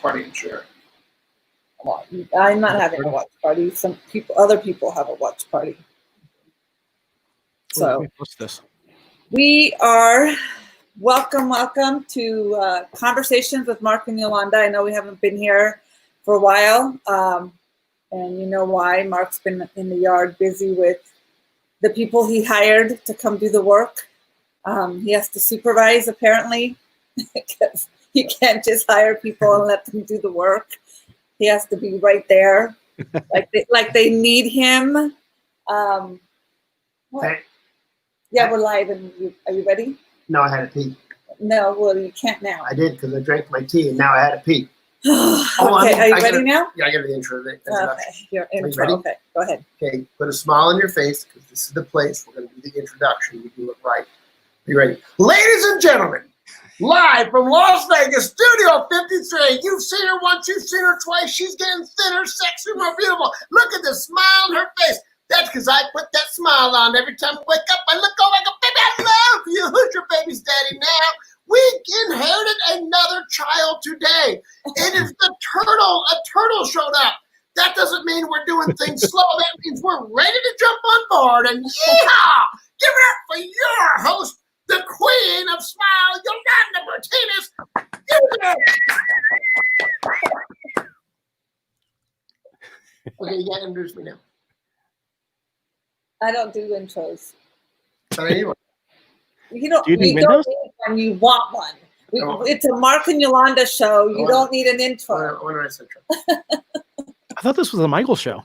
party and share. Well, I'm not having a watch party. Other people have a watch party. So what's this? We are welcome to Conversations with Mark and Yolanda. I know we haven't been here for a while, and you know why. Mark's been in the yard busy with the people he hired to come do the work. He has to supervise, apparently, because you can't just hire people and let them do the work. He has to be right there, like they need him. What? Yeah, we're live. And are you ready? No, I had to pee. No, well, you can't now. I did because I drank my tea and now I had to pee. Okay, are you ready now? Yeah, I got the intro. Okay, your intro. Ready? Okay, go ahead. Okay, put a smile on your face because this is the place we're going to do the introduction. We do it right. Are you ready? Ladies and gentlemen, live from Las Vegas, Studio 53. You've seen her once, you've seen her twice. She's getting thinner, sexier, more beautiful. Look at the smile on her face. That's because I put that smile on every time I wake up. I look over, I go, baby, I love you. Who's your baby's daddy now? We inherited another child today. It is the turtle. A turtle showed up. That doesn't mean we're doing things slow. That means we're ready to jump on board. And yeah, give it up for your host, the queen of smile, Yolanda Martinez. Give it up. Okay, you got to introduce me now. I don't do intros. But anyway. You don't Do you need one, you want one. It's a Mark and Yolanda show. You don't need an intro. When I said I thought this was a Michael show.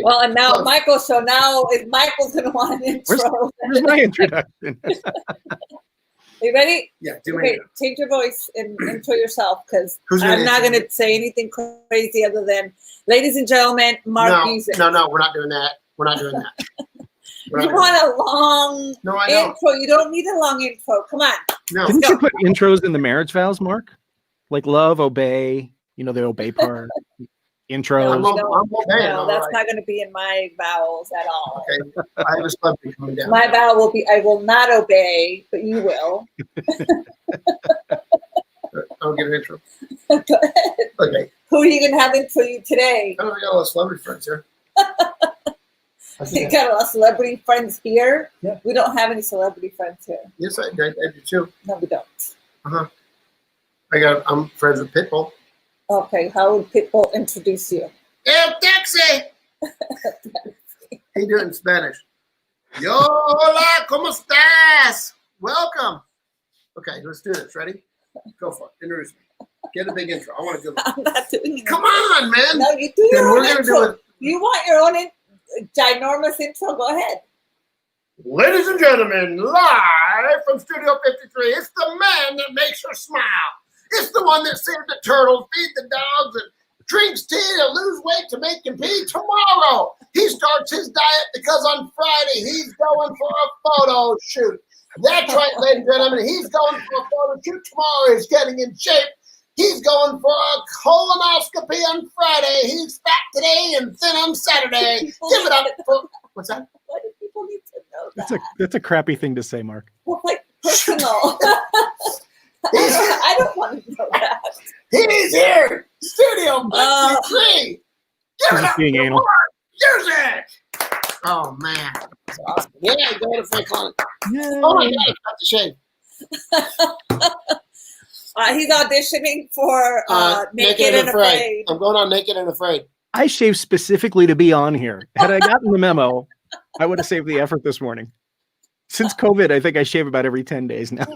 Well, and now Michael's show. Now Michael's going to want an intro. Where's my introduction? Are you ready? Yeah, do okay, change your voice and intro yourself because I'm not going to say anything crazy other than, ladies and gentlemen, Mark Music. No, we're not doing that. We're not doing that. You want a long intro. You don't need a long intro. Come on. No. Didn't you put intros in the marriage vows, Mark? Like love, obey, the obey part. Intros. No, that's not going to be in my vows at all. Okay. I have a celebrity coming down. My vow will be, I will not obey, but you will. I'll get an intro. Go ahead. Okay. Who are you going to have intro you today? I got a lot of celebrity friends here. You got a lot of celebrity friends here? Yeah. We don't have any celebrity friends here. Yes, I do too. No, we don't. I'm friends with Pitbull. Okay, how would Pitbull introduce you? El taxi! He do it in Spanish. Yo, hola, ¿cómo estás? Welcome. Okay, let's do this. Ready? Go for it. Introduce me. Get a big intro. I want to do it. I'm not doing it. Come on, man. No, you do your own intro. Do it. You want your own ginormous intro? Go ahead. Ladies and gentlemen, live from Studio 53, it's the man that makes her smile. It's the one that saved the turtles, feed the dogs, and drinks tea to lose weight to make him pee. Tomorrow, he starts his diet because on Friday, he's going for a photo shoot. That's right, ladies and gentlemen. He's going for a photo shoot tomorrow. He's getting in shape. He's going for a colonoscopy on Friday. He's fat today and thin on Saturday. Give it up for... What's that? Why do people need to know that? That's a crappy thing to say, Mark. Well, like personal. I don't want to know that. He's here. Studio 53. Give it up being anal. Music. Oh, man. That's awesome. Yeah, go ahead and Frank on it. Oh, my God. It's got to shave. He's auditioning for Naked and Afraid. I'm going on Naked and Afraid. I shaved specifically to be on here. Had I gotten the memo, I would have saved the effort this morning. Since COVID, I think I shave about every 10 days now.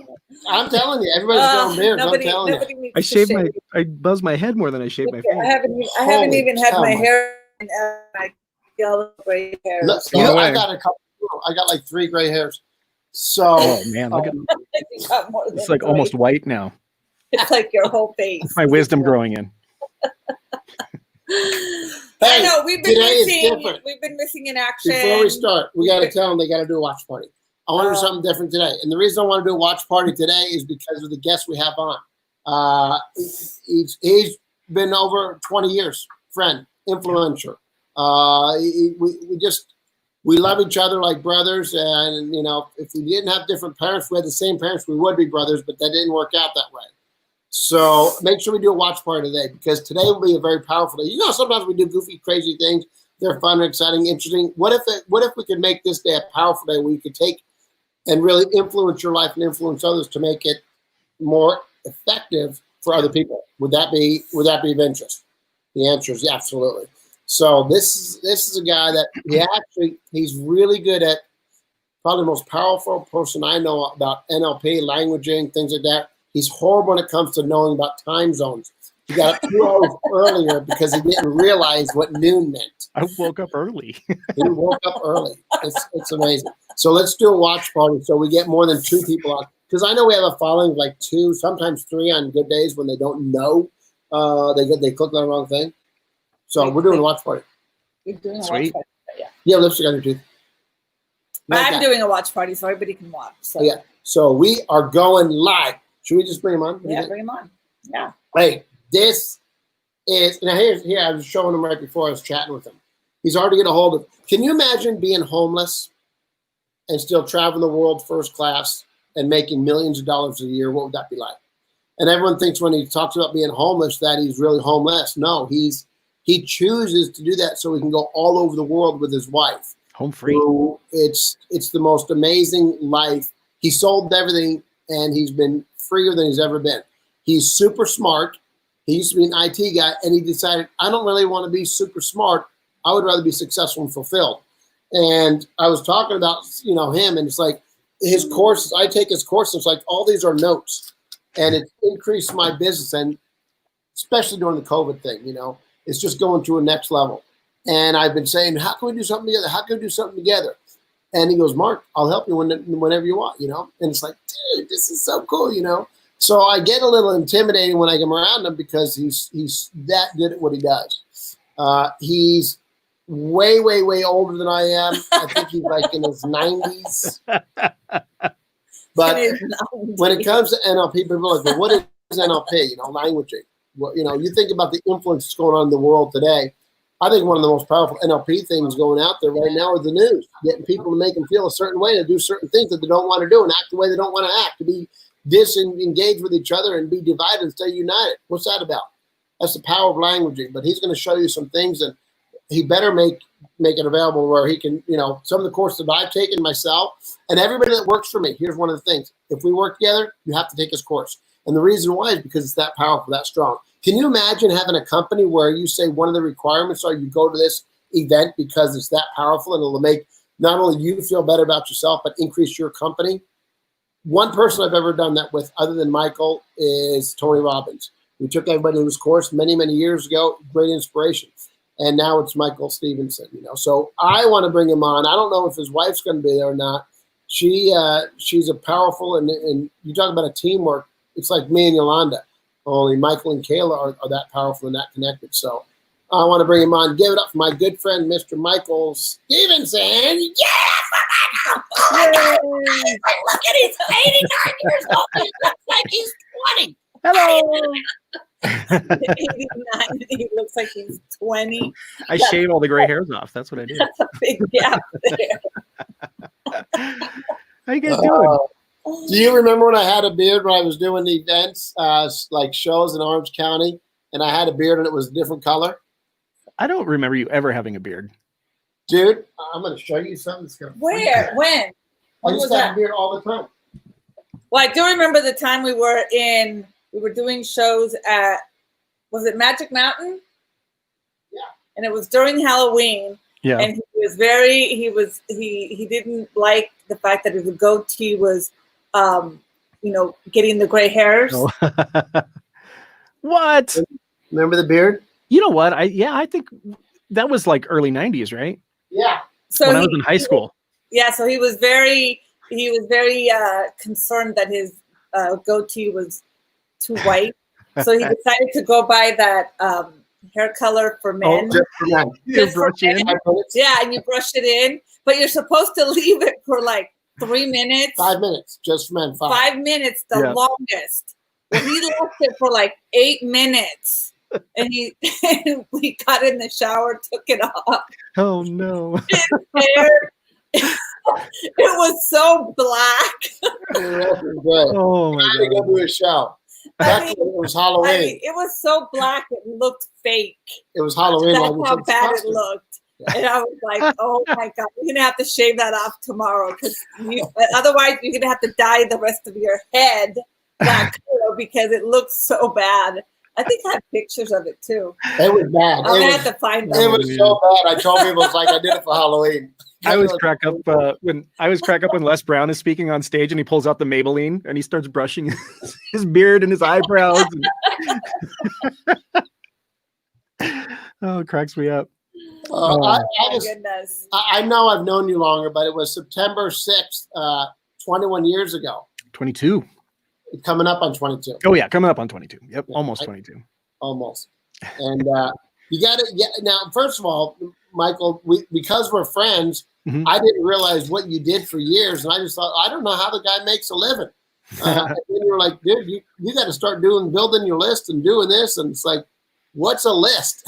I'm telling you, everybody's growing beards. I'm telling you. I buzz my head more than I shave my face. I haven't even had my hair in my yellow gray hair. Look, I got a couple. I got like 3 gray hairs. So, oh man, look at it's like almost white now. It's like your whole face. My wisdom growing in. I know we've been missing in action. Before we start, we got to tell them they got to do a watch party. I want to do something different today, and the reason I want to do a watch party today is because of the guest we have on. He's been over 20 years, friend, influencer. We love each other like brothers, and if we didn't have different parents, we had the same parents, we would be brothers, but that didn't work out that way. So make sure we do a watch party today, because today will be a very powerful day. You know, sometimes we do goofy, crazy things. They're fun, exciting, interesting. What if we could make this day a powerful day where you could take and really influence your life and influence others to make it more effective for other people? Would that be of interest? The answer is absolutely. So this is a guy that he's really good at, probably the most powerful person I know about NLP, languaging, things like that. He's horrible when it comes to knowing about time zones. He got up 2 hours earlier because he didn't realize what noon meant. I woke up early. He woke up early. It's amazing. So let's do a watch party so we get more than 2 people on. Because I know we have a following of like 2, sometimes 3 on good days when they don't know. They clicked on the wrong thing. So we're doing a watch party. You're doing a Sweet. watch party. Yeah. Yeah, lipstick on your teeth. I'm doing a watch party so everybody can watch. So. Yeah. So we are going live. Should we just bring him on? Yeah, bring him on. Yeah. Hey, this is, now here, I was showing him right before I was chatting with him. He's hard to get a hold of. Can you imagine being homeless and still traveling the world first class and making millions of dollars a year? What would that be like? And everyone thinks when he talks about being homeless that he's really homeless. No, he chooses to do that so he can go all over the world with his wife. Home free. So it's the most amazing life. He sold everything and he's been freer than he's ever been. He's super smart. He used to be an IT guy, and he decided, I don't really want to be super smart. I would rather be successful and fulfilled. And I was talking about, him, and it's like his courses. I take his courses. It's like all these are notes, and it's increased my business, and especially during the COVID thing, it's just going to a next level. And I've been saying, how can we do something together? How can we do something together? And he goes, Mark, I'll help you whenever you want, And it's like, dude, this is so cool, So I get a little intimidating when I come around him because he's that good at what he does. He's way, way, way older than I am. I think he's like in his 90s. But when it comes to NLP, people are like, well, what is NLP? Languaging. Well, you think about the influence that's going on in the world today. I think one of the most powerful NLP things going out there right now are the news, getting people to make them feel a certain way, to do certain things that they don't want to do and act the way they don't want to act, to be disengaged with each other and be divided and stay united. What's that about? That's the power of languaging. But he's going to show you some things, and he better make it available where he can, some of the courses that I've taken myself and everybody that works for me. Here's one of the things. If we work together, you have to take his course. And the reason why is because it's that powerful, that strong. Can you imagine having a company where you say one of the requirements are you go to this event because it's that powerful and it'll make not only you feel better about yourself, but increase your company? One person I've ever done that with, other than Michael, is Tony Robbins. We took everybody to his course many, many years ago. Great inspiration. And now it's Michael Stevenson, So I want to bring him on. I don't know if his wife's going to be there or not. She's a powerful, and you talk about a teamwork. It's like me and Yolanda. Only Michael and Kayla are that powerful and that connected. So I want to bring him on. Give it up for my good friend, Mr. Michael Stevenson. Yeah! Oh my God! Look at he's 89 years old. He looks like he's 20. Hello. 89. He looks like he's 20. I shave all the gray hairs off. That's what I do. That's a big gap there. How you guys doing? Do you remember when I had a beard when I was doing the events, like shows in Orange County, and I had a beard and it was a different color? I don't remember you ever having a beard. Dude, I'm going to show you something that's going to Where? When? I used to have a beard all the time. Well, I do remember the time we were doing shows at, was it Magic Mountain? Yeah. And it was during Halloween. Yeah. And he didn't like the fact that his goatee was, getting the gray hairs. Oh. What? Remember the beard? You know what? I think that was like early 90s, right? Yeah. So when I was in high school. Yeah. So he was very concerned that his goatee was too white. So he decided to go by that hair color for men. Oh, just for men. Just for men. Yeah, and you brush it in, but you're supposed to leave it for like 3 minutes. 5 minutes, just for men. 5 minutes, the longest. Well, he left it for like 8 minutes, and we got in the shower, took it off. Oh no! His hair, it was so black. Oh my God! I had to go do a show. It was Halloween. I mean, it was so black it looked fake. It was Halloween. That's how bad it looked. And I was like, oh my God, you're gonna have to shave that off tomorrow, because otherwise you're gonna have to dye the rest of your head black color, because it looks so bad. I think I have pictures of it too. It was bad. I'm gonna have to find them. It was so bad. I told people, it's like I did it for Halloween. I always crack up when Les Brown is speaking on stage and he pulls out the Maybelline and he starts brushing his beard and his eyebrows. Oh, it cracks me up. Goodness. I know I've known you longer, but it was September 6th, 21 years ago. 22. Coming up on 22. Oh, yeah, coming up on 22. Yep, almost 22. Almost. And you got to, now, first of all, Michael, because we're friends, I didn't realize what you did for years. And I just thought, I don't know how the guy makes a living. And then you were like, dude, you got to start building your list and doing this. And it's like, what's a list?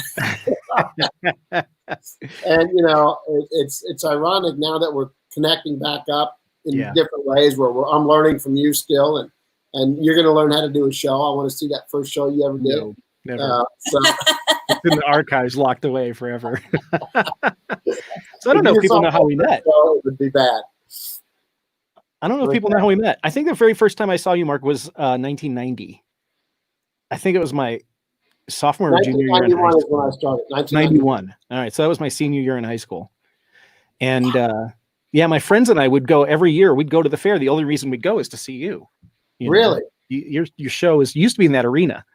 And, it's ironic now that we're connecting back up in different ways where I'm learning from you still. And you're going to learn how to do a show. I want to see that first show you ever did. No, never. It's in the archives, locked away forever. So I don't know if people know how we met. It would be bad. I don't know if people know how we met. I think the very first time I saw you, Mark, was 1990. I think it was my sophomore or junior year in high school. Is when I started. 1991. All right, so that was my senior year in high school. And my friends and I would go every year. We'd go to the fair. The only reason we'd go is to see you. Really? Your show used to be in that arena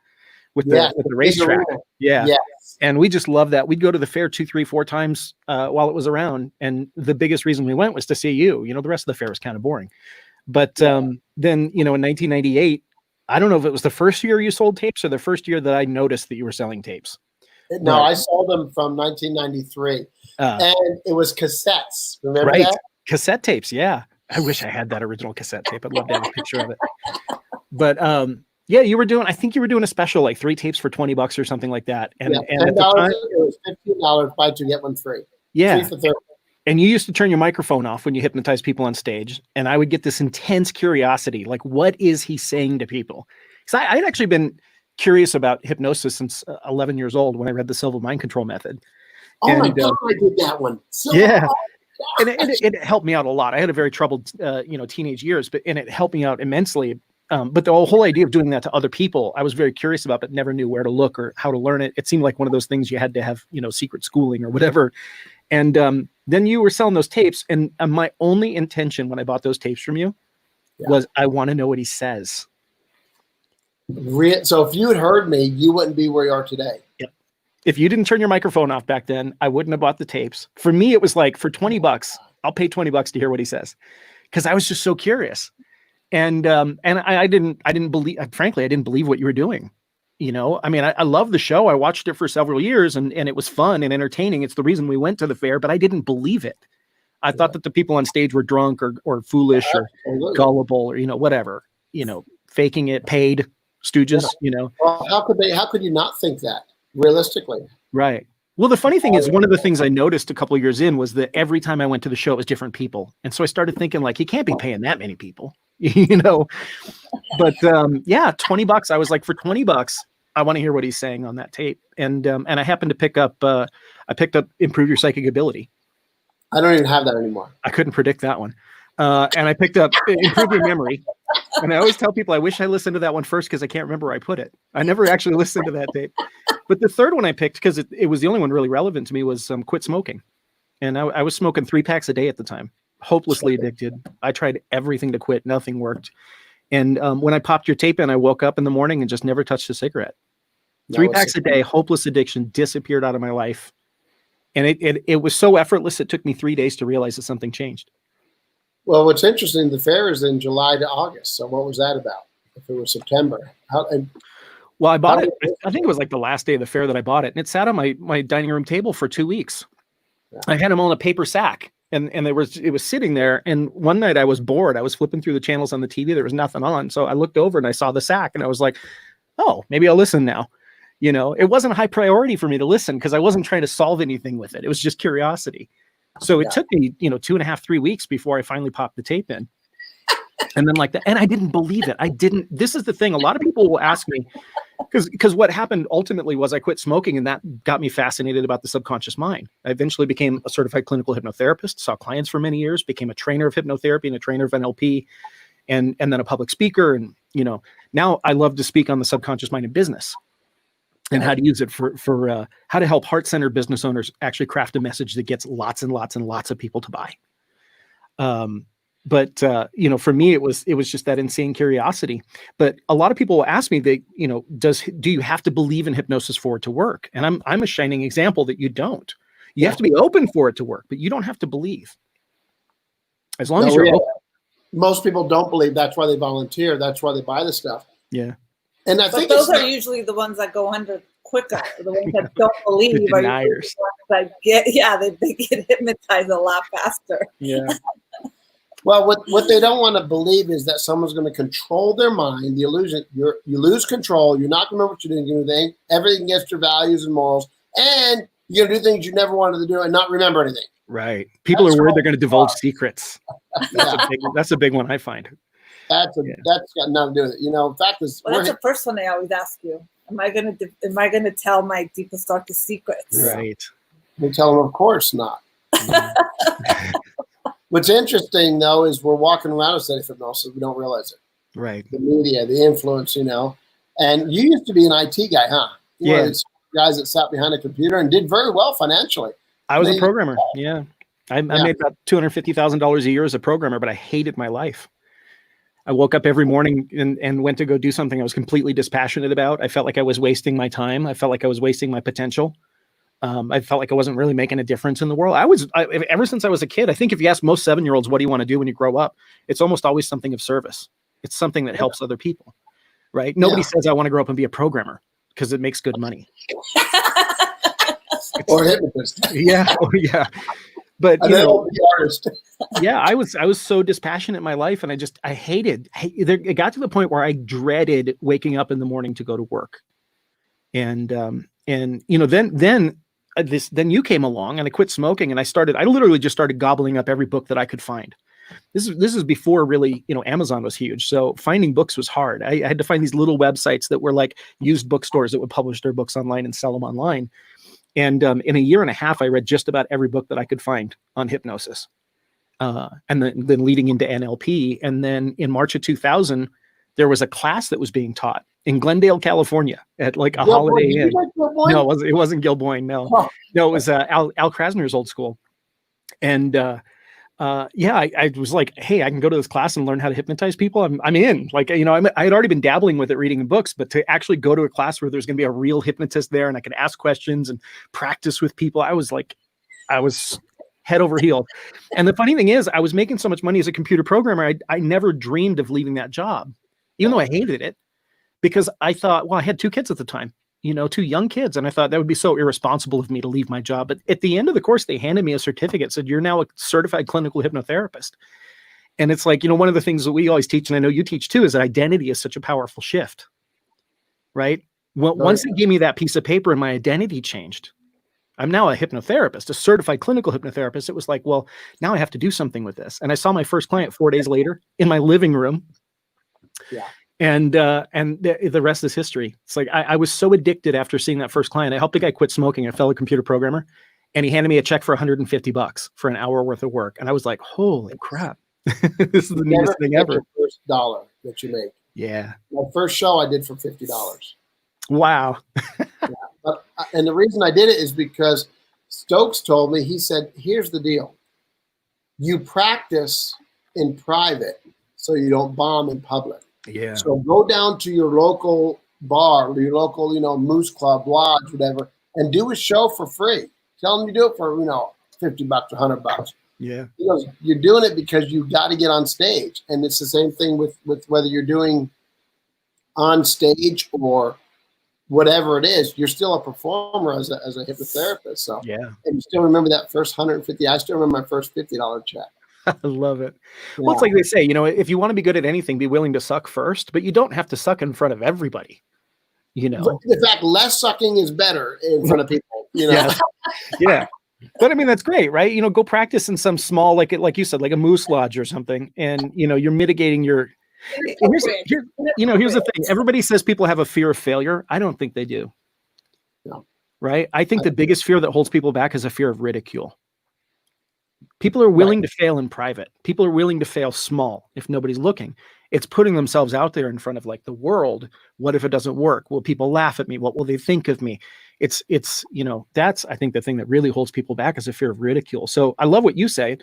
with the racetrack. Yeah. Yes. And we just loved that. We'd go to the fair 2, 3, 4 times while it was around. And the biggest reason we went was to see you. The rest of the fair was kind of boring. But then, in 1998, I don't know if it was the first year you sold tapes or the first year that I noticed that you were selling tapes. No, I sold them from 1993. And it was cassettes. Remember that? Cassette tapes. Yeah. I wish I had that original cassette tape. I'd love to have a picture of it. But you were doing a special, like 3 tapes for $20 or something like that. And $10, at the time, it was $15, buy 2, get 1 free. Yeah. 3 for 30. And you used to turn your microphone off when you hypnotize people on stage. And I would get this intense curiosity, like, what is he saying to people? Because I'd actually been curious about hypnosis since 11 years old when I read the Silva Mind Control Method. My God, I did that one. And it helped me out a lot. I had a very troubled, teenage years, and it helped me out immensely. But the whole idea of doing that to other people, I was very curious about, but never knew where to look or how to learn it. It seemed like one of those things you had to have, secret schooling or whatever. And then you were selling those tapes, and my only intention when I bought those tapes from you was I want to know what he says. So if you had heard me, you wouldn't be where you are today. Yep. If you didn't turn your microphone off back then, I wouldn't have bought the tapes. For me, it was like, for $20, I'll pay $20 to hear what he says, because I was just so curious. And I didn't believe, frankly, I didn't believe what you were doing. I love the show. I watched it for several years, and it was fun and entertaining. It's the reason we went to the fair, but I didn't believe it. I thought that the people on stage were drunk or foolish or gullible or, whatever, faking it, paid stooges, Well, how could you not think that realistically? Right. Well, the funny thing is, one of the things I noticed a couple of years in was that every time I went to the show, it was different people. And so I started thinking, like, he can't be paying that many people, but $20. I was like, for $20, I want to hear what he's saying on that tape. And I happened to pick up, Improve Your Psychic Ability. I don't even have that anymore. I couldn't predict that one. And I picked up Improve Your Memory. And I always tell people, I wish I listened to that one first, because I can't remember where I put it. I never actually listened to that tape. But the third one I picked, because it was the only one really relevant to me, was Quit Smoking. And I was smoking 3 packs a day at the time, hopelessly addicted. I tried everything to quit. Nothing worked. And when I popped your tape in, I woke up in the morning and just never touched a cigarette. 3 packs a day, hopeless addiction, disappeared out of my life. And it was so effortless, it took me 3 days to realize that something changed. Well, what's interesting, the fair is in July to August. So what was that about? If it was September? Well, I bought it. I think it was like the last day of the fair that I bought it. And it sat on my dining room table for 2 weeks. Yeah. I had them all in a paper sack. And it was sitting there. And one night I was bored. I was flipping through the channels on the TV. There was nothing on. So I looked over and I saw the sack. And I was like, oh, maybe I'll listen now. It wasn't a high priority for me to listen, because I wasn't trying to solve anything with it. It was just curiosity. So it took me, 2.5, 3 weeks before I finally popped the tape in. And then like that, and I didn't believe it. This is the thing. A lot of people will ask me, because what happened ultimately was I quit smoking, and that got me fascinated about the subconscious mind. I eventually became a certified clinical hypnotherapist, saw clients for many years, became a trainer of hypnotherapy and a trainer of NLP, and then a public speaker. And, now I love to speak on the subconscious mind in business and how to use it for how to help heart-centered business owners actually craft a message that gets lots and lots and lots of people to buy. But for me, it was just that insane curiosity. But a lot of people will ask me, do you have to believe in hypnosis for it to work? And I'm a shining example that you don't. You have to be open for it to work, but you don't have to believe. As long as you're open. Most people don't believe. That's why they volunteer. That's why they buy the stuff. Yeah. And I think those are usually the ones that go under quicker. The ones that don't believe are usually the ones that they get hypnotized a lot faster. Yeah. Well, what they don't want to believe is that someone's going to control their mind. The illusion, you lose control. You're not going to remember what you're doing. You're doing everything against your values and morals, and you're going to do things you never wanted to do and not remember anything. Right. People are worried they're going to divulge secrets. That's a big one I find. That's got nothing to do with it. In fact, that's the first one they always ask you. Am I going to tell my deepest, darkest secrets? Right. We tell them, of course not. What's interesting, though, is we're walking around with steady hypnosis. We don't realize it. Right. The media, the influence, And you used to be an IT guy, huh? You were one of these guys that sat behind a computer and did very well financially. I was a programmer. Yeah. I made about $250,000 a year as a programmer, but I hated my life. I woke up every morning and went to go do something I was completely dispassionate about. I felt like I was wasting my time. I felt like I was wasting my potential. I felt like I wasn't really making a difference in the world. Ever since I was a kid, I think if you ask most 7-year-olds, what do you want to do when you grow up? It's almost always something of service. It's something that helps other people, right? Nobody says I want to grow up and be a programmer because it makes good money. Or hypnotist. Yeah. Oh, yeah. But the artist. Yeah, I was so dispassionate in my life, and I hated. It got to the point where I dreaded waking up in the morning to go to work, and then you came along, and I quit smoking, and I literally just started gobbling up every book that I could find. This is before really, Amazon was huge, so finding books was hard. I had to find these little websites that were like used bookstores that would publish their books online and sell them online. And in a year and a half, I read just about every book that I could find on hypnosis. And then leading into NLP. And then in March of 2000, there was a class that was being taught in Glendale, California at like a Holiday Inn. No, it wasn't Gil Boyne. No, no, it was Al Krasner's old school. And I was like, hey, I can go to this class and learn how to hypnotize people. I'm in. Like, I had already been dabbling with it, reading books, but to actually go to a class where there's going to be a real hypnotist there and I could ask questions and practice with people, I was head over heels. And the funny thing is, I was making so much money as a computer programmer, I never dreamed of leaving that job, even though I hated it, because I thought, well, I had 2 kids at the time. 2 young kids. And I thought that would be so irresponsible of me to leave my job. But at the end of the course, they handed me a certificate, said, you're now a certified clinical hypnotherapist. And it's like, one of the things that we always teach, and I know you teach too, is that identity is such a powerful shift, right? Well, once they gave me that piece of paper and my identity changed, I'm now a hypnotherapist, a certified clinical hypnotherapist. It was like, well, now I have to do something with this. And I saw my first client 4 days later in my living room. Yeah. And the rest is history. It's like, I was so addicted after seeing that first client. I helped a guy quit smoking, a fellow computer programmer, and he handed me a check for $150 for an hour worth of work. And I was like, holy crap, this is the neatest thing ever. First dollar that you make. Yeah. My first show I did for $50. Wow. And the reason I did it is because Stokes told me, he said, here's the deal. You practice in private so you don't bomb in public. Yeah. So go down to your local bar, your local, Moose Club, Lodge, whatever, and do a show for free. Tell them you do it for, $50, $100. Yeah. You're doing it because you got to get on stage. And it's the same thing with whether you're doing on stage or whatever it is, you're still a performer as a hypnotherapist. So yeah. And you still remember that first $150. I still remember my first $50 check. I love it. Well, it's like they say, if you want to be good at anything, be willing to suck first, but you don't have to suck in front of everybody, In fact, less sucking is better in front of people, Yeah. But I mean, that's great, right? You know, go practice in some small, like you said, like a moose lodge or something, and you know, you're mitigating your. Here's the thing. Everybody says people have a fear of failure. I don't think they do. No. Right? I think the biggest fear that holds people back is a fear of ridicule. People are willing to fail in private. People are willing to fail small if nobody's looking. It's putting themselves out there in front of like the world. What if it doesn't work? Will people laugh at me? What will they think of me? It's you know, that's I think the thing that really holds people back is a fear of ridicule. So I love what you say.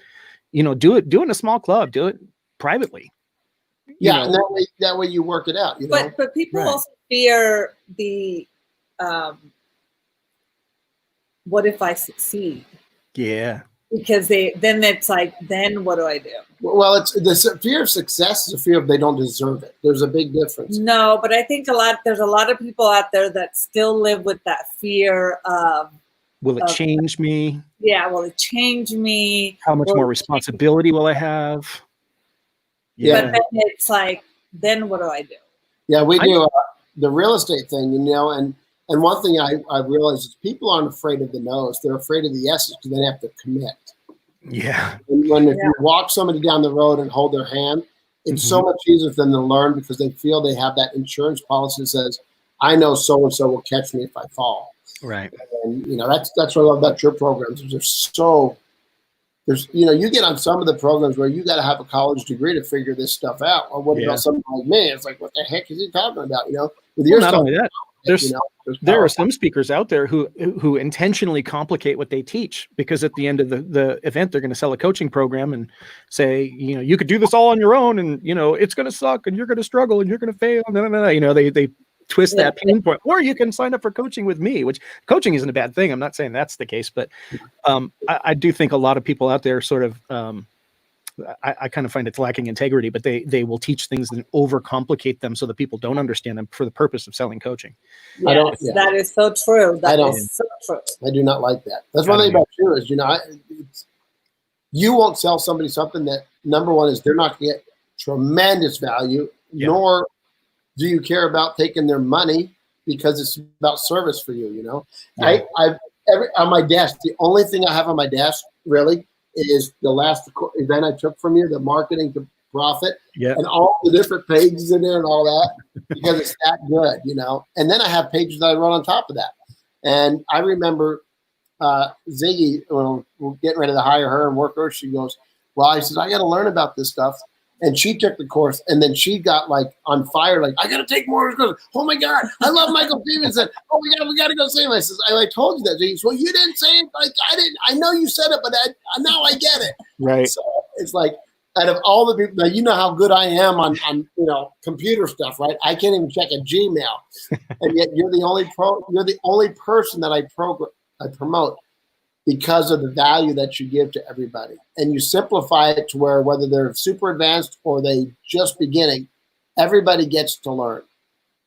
You know, do it in a small club. Do it privately. Yeah, and that way you work it out. You know? But people also fear the what if I succeed? Yeah. Because then it's like, then what do I do? Well, it's the fear of success is a fear of they don't deserve it. There's a big difference. No, but I think there's a lot of people out there that still live with that fear of, will it change me? Yeah, will it change me? How much more responsibility will I have? Yeah. But then it's like, then what do I do? Yeah, we do the real estate thing, you know, and one thing I realized is people aren't afraid of the no's. They're afraid of the yeses because they have to commit. Yeah. And if you walk somebody down the road and hold their hand, it's so much easier for them to learn because they feel they have that insurance policy that says, I know so-and-so will catch me if I fall. Right. And, you know, that's what I love about your programs. You know, you get on some of the programs where you got to have a college degree to figure this stuff out. Or what about somebody like me? It's like, what the heck is he talking about? You know, with your not only that, there are some power. speakers out there who intentionally complicate what they teach because at the end of the event, they're going to sell a coaching program and say, you know, you could do this all on your own and, you know, it's going to suck and you're going to struggle and you're going to fail. No. You know, they twist that pain point, or you can sign up for coaching with me, which coaching isn't a bad thing. I'm not saying that's the case, but I do think a lot of people out there sort of, I kind of find it's lacking integrity, but they will teach things and overcomplicate them so that people don't understand them for the purpose of selling coaching. Yes, that is so true. That is so true. I do not like that. That's one thing about you is, you know, you won't sell somebody something that, number one, is they're not going to get tremendous value, nor do you care about taking their money because it's about service for you, you know? Yeah. On my desk, the only thing I have on my desk really is the last event I took from you, the marketing to profit, and all the different pages in there and all that, because it's that good, you know? And then I have pages that I wrote on top of that. And I remember Ziggy, when we're getting ready to hire her and work her, she goes, well, I said, I got to learn about this stuff. And she took the course, and then she got like on fire, like, I got to take more. Oh my God, I love Michael Stevenson. Oh my God, we got to go see him. I says, I told you that. He goes, well, you didn't say it. Like, I didn't. I know you said it, but now I get it. Right. So it's like, out of all the people, now you know how good I am on you know, computer stuff, right? I can't even check a Gmail, and yet you're the only person that I promote, because of the value that you give to everybody. And you simplify it to where whether they're super advanced or they just beginning, everybody gets to learn.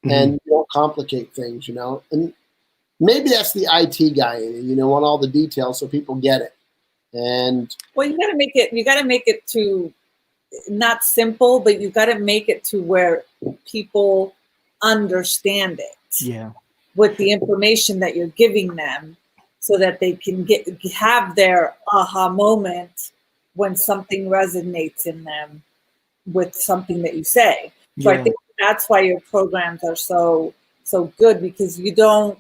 And you don't complicate things, you know. And maybe that's the IT guy in it, you know, want all the details so people get it. And well, you gotta make it to not simple, but you gotta make it to where people understand it. Yeah. With the information that you're giving them, so that they can have their aha moment when something resonates in them with something that you say. So I think that's why your programs are so good, because you don't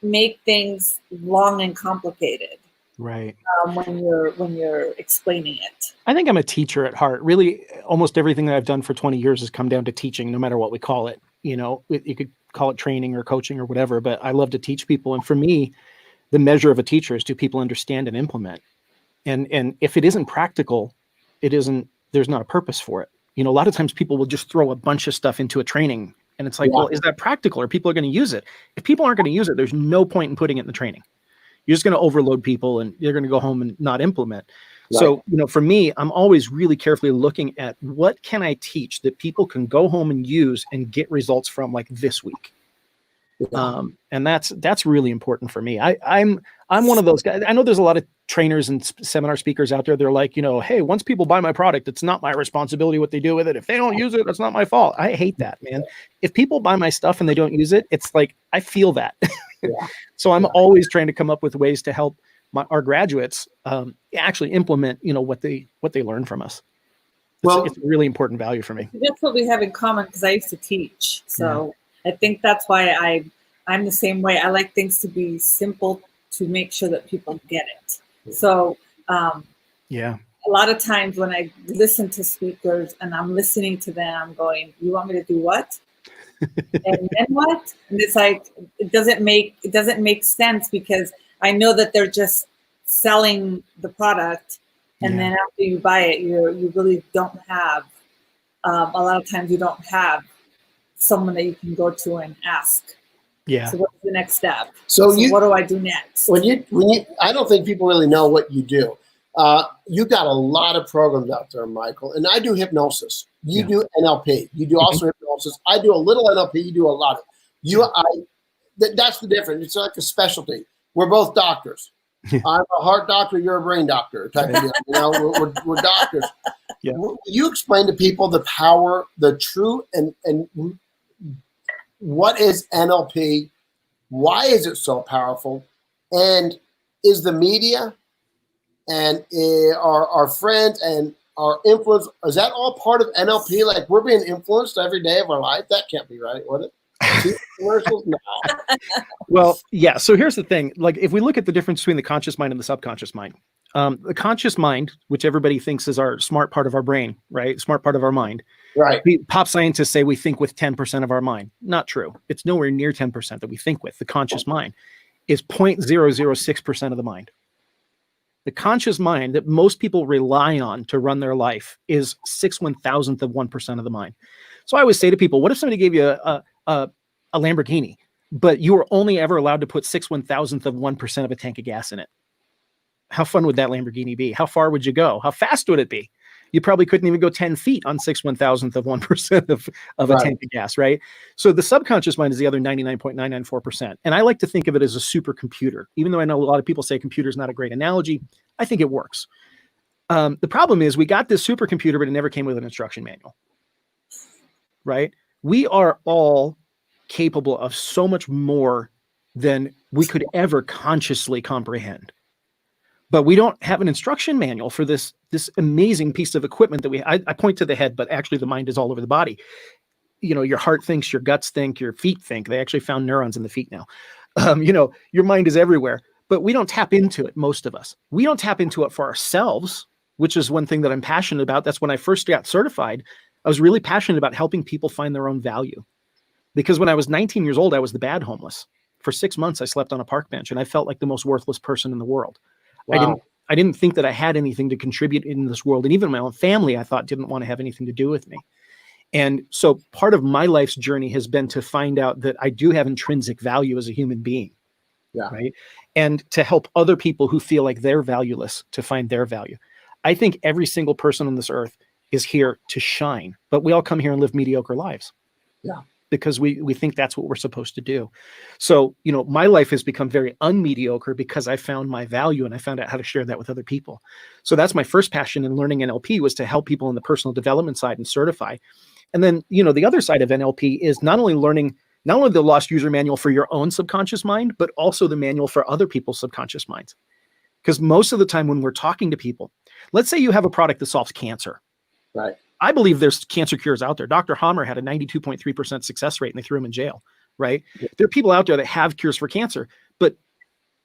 make things long and complicated. Right. When you're explaining it. I think I'm a teacher at heart. Really, almost everything that I've done for 20 years has come down to teaching, no matter what we call it. You know, you could call it training or coaching or whatever, but I love to teach people. And for me, the measure of a teacher is, do people understand and implement? And if it isn't practical, there's not a purpose for it. You know, a lot of times people will just throw a bunch of stuff into a training, and it's like, well, is that practical? Or people are going to use it? If people aren't going to use it, there's no point in putting it in the training. You're just going to overload people and you're going to go home and not implement. Right. So, you know, for me, I'm always really carefully looking at what can I teach that people can go home and use and get results from, like this week. And that's really important for me. I'm one of those guys. I know there's a lot of trainers and seminar speakers out there. They're like, you know, hey, once people buy my product, it's not my responsibility what they do with it. If they don't use it, it's not my fault. I hate that, man. If people buy my stuff and they don't use it, it's like, I feel that. So I'm always trying to come up with ways to help our graduates actually implement, what they learn from us. It's a really important value for me. That's what we have in common, because I used to teach. So I think that's why I'm the same way. I like things to be simple to make sure that people get it. So a lot of times when I listen to speakers and I'm listening to them, I'm going, you want me to do what? And then what? And it's like, it doesn't make sense, because I know that they're just selling the product. And then after you buy it, you really don't have, a lot of times you don't have someone that you can go to and ask. Yeah. So what's the next step? So what do I do next? When you, I don't think people really know what you do. You got a lot of programs out there, Michael, and I do hypnosis. You do NLP. You do also hypnosis. I do a little NLP. You do a lot of. That's the difference. It's like a specialty. We're both doctors. I'm a heart doctor. You're a brain doctor type of deal. We're doctors. Yeah. You explain to people the power, the true, and what is NLP? Why is it so powerful? And is the media and our friends and our influence, is that all part of NLP? Like, we're being influenced every day of our life? That can't be right, would it? Commercials? No. Well, yeah. So here's the thing. Like, if we look at the difference between the conscious mind and the subconscious mind, the conscious mind, which everybody thinks is our smart part of our brain, right? Smart part of our mind. Right. Pop scientists say we think with 10% of our mind. Not true. It's nowhere near 10% that we think with. The conscious mind is 0.006% of the mind. The conscious mind that most people rely on to run their life is 6/1000th of 1% of the mind. So I always say to people, what if somebody gave you a Lamborghini, but you were only ever allowed to put 6/1000th of 1% of a tank of gas in it? How fun would that Lamborghini be? How far would you go? How fast would it be? You probably couldn't even go 10 feet on 6/1000th of 1% of a tank of gas, right? So the subconscious mind is the other 99.994%. And I like to think of it as a supercomputer. Even though I know a lot of people say computer is not a great analogy, I think it works. The problem is we got this supercomputer, but it never came with an instruction manual, right? We are all capable of so much more than we could ever consciously comprehend. But we don't have an instruction manual for this amazing piece of equipment that I point to the head, but actually the mind is all over the body. Your heart thinks, your guts think, your feet think. They actually found neurons in the feet now. Your mind is everywhere, but we don't tap into it, most of us. We don't tap into it for ourselves, which is one thing that I'm passionate about. That's when I first got certified. I was really passionate about helping people find their own value. Because when I was 19 years old, I was the bad homeless. For 6 months, I slept on a park bench, and I felt like the most worthless person in the world. Wow. I didn't think that I had anything to contribute in this world. And even my own family, I thought, didn't want to have anything to do with me. And so part of my life's journey has been to find out that I do have intrinsic value as a human being. Yeah. Right. And to help other people who feel like they're valueless to find their value. I think every single person on this earth is here to shine, but we all come here and live mediocre lives. Yeah. Because we think that's what we're supposed to do. So, my life has become very unmediocre because I found my value and I found out how to share that with other people. So that's my first passion in learning NLP, was to help people in the personal development side and certify. And then, the other side of NLP is not only the lost user manual for your own subconscious mind, but also the manual for other people's subconscious minds. Because most of the time when we're talking to people, let's say you have a product that solves cancer. Right. I believe there's cancer cures out there. Dr. Hammer had a 92.3% success rate and they threw him in jail, right? Yeah. There are people out there that have cures for cancer, but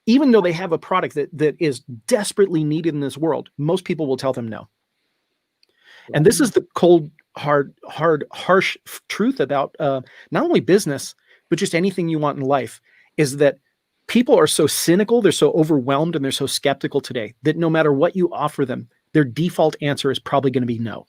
even though they have a product that is desperately needed in this world, most people will tell them no. Right. And this is the cold, harsh truth about not only business, but just anything you want in life, is that people are so cynical, they're so overwhelmed, and they're so skeptical today that no matter what you offer them, their default answer is probably going to be no.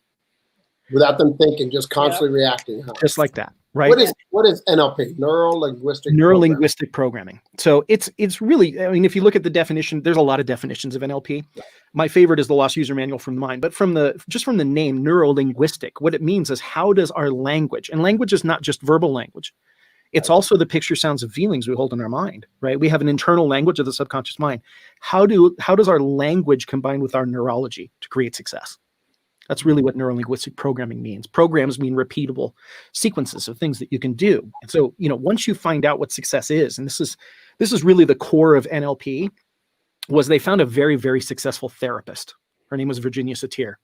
Without them thinking, just constantly reacting. Huh? Just like that, right? What is NLP? Neuro-linguistic programming. So it's really, if you look at the definition, there's a lot of definitions of NLP. Yeah. My favorite is the Lost User Manual from mine, but from the name neuro-linguistic, what it means is how does our language, and language is not just verbal language. It's also the picture, sounds, and feelings we hold in our mind, right? We have an internal language of the subconscious mind. How does our language combine with our neurology to create success? That's really what neuro-linguistic programming means. Programs mean repeatable sequences of things that you can do. And so, once you find out what success is, and this is really the core of NLP, was they found a very, very successful therapist. Her name was Virginia Satir.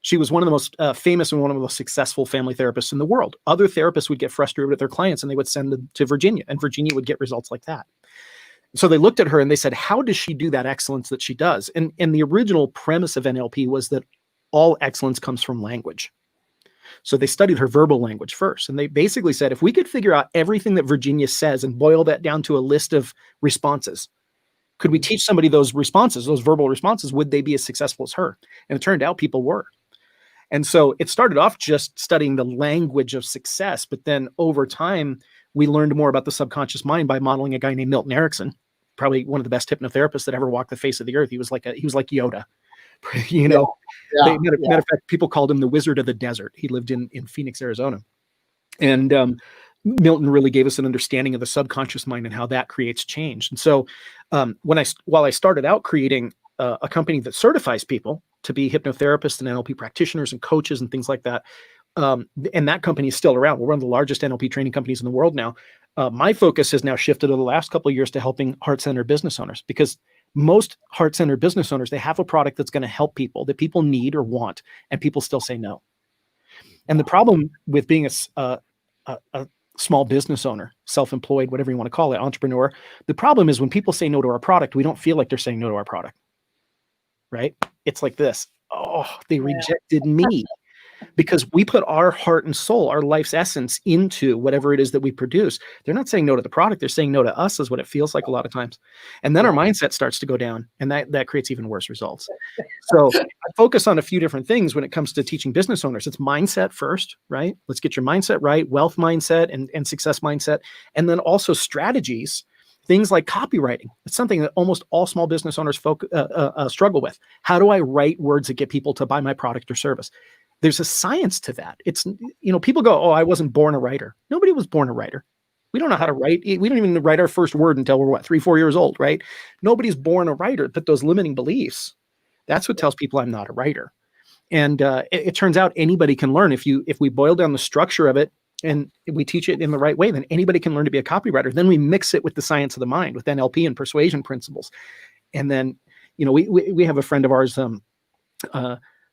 She was one of the most famous and one of the most successful family therapists in the world. Other therapists would get frustrated with their clients and they would send them to Virginia, and Virginia would get results like that. So they looked at her and they said, how does she do that excellence that she does? And the original premise of NLP was that all excellence comes from language. So they studied her verbal language first. And they basically said, if we could figure out everything that Virginia says and boil that down to a list of responses, could we teach somebody those responses, those verbal responses? Would they be as successful as her? And it turned out people were. And so it started off just studying the language of success. But then over time, we learned more about the subconscious mind by modeling a guy named Milton Erickson, probably one of the best hypnotherapists that ever walked the face of the earth. He was like Yoda, you know. Matter of fact, people called him the Wizard of the Desert. He lived in Phoenix, Arizona. And Milton really gave us an understanding of the subconscious mind and how that creates change. And so while I started out creating a company that certifies people to be hypnotherapists and NLP practitioners and coaches and things like that, and that company is still around. We're one of the largest NLP training companies in the world now. My focus has now shifted over the last couple of years to helping heart-centered business owners, because most heart-centered business owners, they have a product that's going to help people that people need or want, and people still say no. And the problem with being a small business owner, self-employed, whatever you want to call it, entrepreneur, the problem is when people say no to our product, we don't feel like they're saying no to our product, right? It's like this. Oh, they rejected me. Because we put our heart and soul, our life's essence into whatever it is that we produce. They're not saying no to the product. They're saying no to us, is what it feels like a lot of times. And then our mindset starts to go down, and that creates even worse results. So I focus on a few different things when it comes to teaching business owners. It's mindset first, right? Let's get your mindset right, wealth mindset and success mindset. And then also strategies, things like copywriting. It's something that almost all small business owners struggle with. How do I write words that get people to buy my product or service? There's a science to that. It's, people go, oh, I wasn't born a writer. Nobody was born a writer. We don't know how to write. We don't even write our first word until we're 3-4 years old, right? Nobody's born a writer, but those limiting beliefs, that's what tells people I'm not a writer. And it turns out anybody can learn. If we boil down the structure of it and we teach it in the right way, then anybody can learn to be a copywriter. Then we mix it with the science of the mind, with NLP and persuasion principles. And then, we have a friend of ours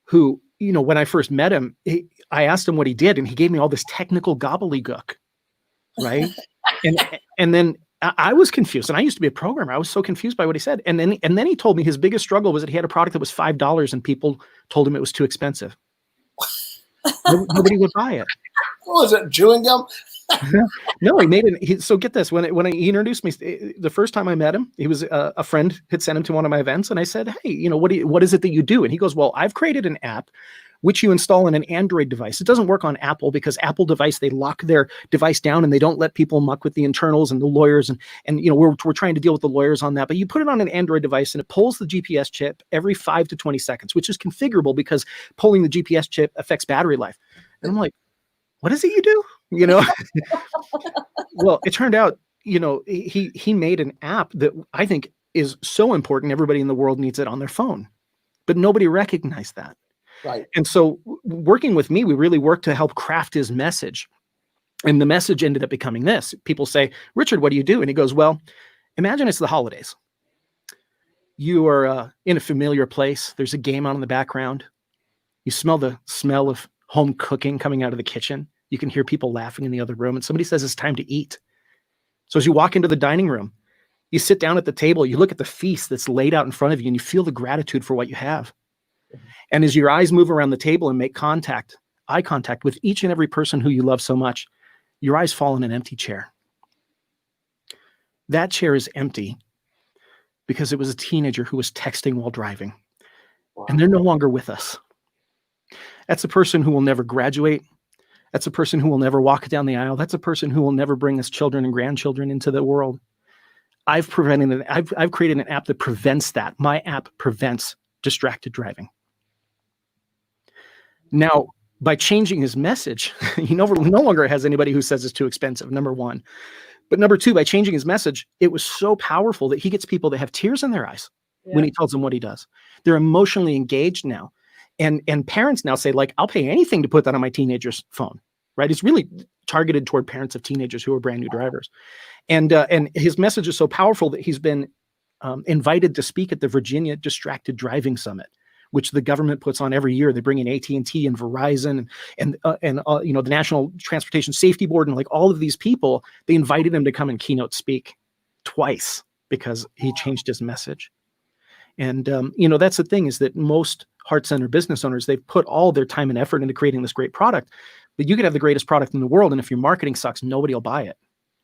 who, when I first met him, I asked him what he did, and he gave me all this technical gobbledygook, right? and then I was confused, and I used to be a programmer. I was so confused by what he said. And then he told me his biggest struggle was that he had a product that was $5, and people told him it was too expensive. Nobody would buy it. What was it, chewing gum? No, he made it. So get this: he introduced me, the first time I met him, he was a friend had sent him to one of my events, and I said, "Hey, what is it that you do?" And he goes, "Well, I've created an app which you install on an Android device. It doesn't work on Apple because Apple device, they lock their device down and they don't let people muck with the internals and the lawyers, and we're trying to deal with the lawyers on that. But you put it on an Android device and it pulls the GPS chip every 5 to 20 seconds, which is configurable because pulling the GPS chip affects battery life." And I'm like, what is it you do? Well, it turned out, he made an app that I think is so important. Everybody in the world needs it on their phone, but nobody recognized that. Right. And so working with me, we really worked to help craft his message. And the message ended up becoming this. People say, "Richard, what do you do?" And he goes, "Well, imagine it's the holidays. You are in a familiar place. There's a game on in the background. You smell the smell of home cooking coming out of the kitchen. You can hear people laughing in the other room, and somebody says it's time to eat. So as you walk into the dining room, you sit down at the table, you look at the feast that's laid out in front of you, and you feel the gratitude for what you have. And as your eyes move around the table and make eye contact with each and every person who you love so much, your eyes fall in an empty chair. That chair is empty because it was a teenager who was texting while driving. Wow. And they're no longer with us. That's a person who will never graduate. That's a person who will never walk down the aisle. That's a person who will never bring us children and grandchildren into the world. I've created an app that prevents that. My app prevents distracted driving. Now, by changing his message, he no longer has anybody who says it's too expensive, number one. But number two, by changing his message, it was so powerful that he gets people that have tears in their eyes when he tells them what he does. They're emotionally engaged now. And parents now say, like, I'll pay anything to put that on my teenager's phone, right? It's really targeted toward parents of teenagers who are brand new drivers. And his message is so powerful that he's been invited to speak at the Virginia Distracted Driving Summit, which the government puts on every year. They bring in AT&T and Verizon and the National Transportation Safety Board and like all of these people. They invited him to come and keynote speak twice because he changed his message. And that's the thing, is that most heart-centered business owners, they've put all their time and effort into creating this great product, but you could have the greatest product in the world, and if your marketing sucks, nobody will buy it.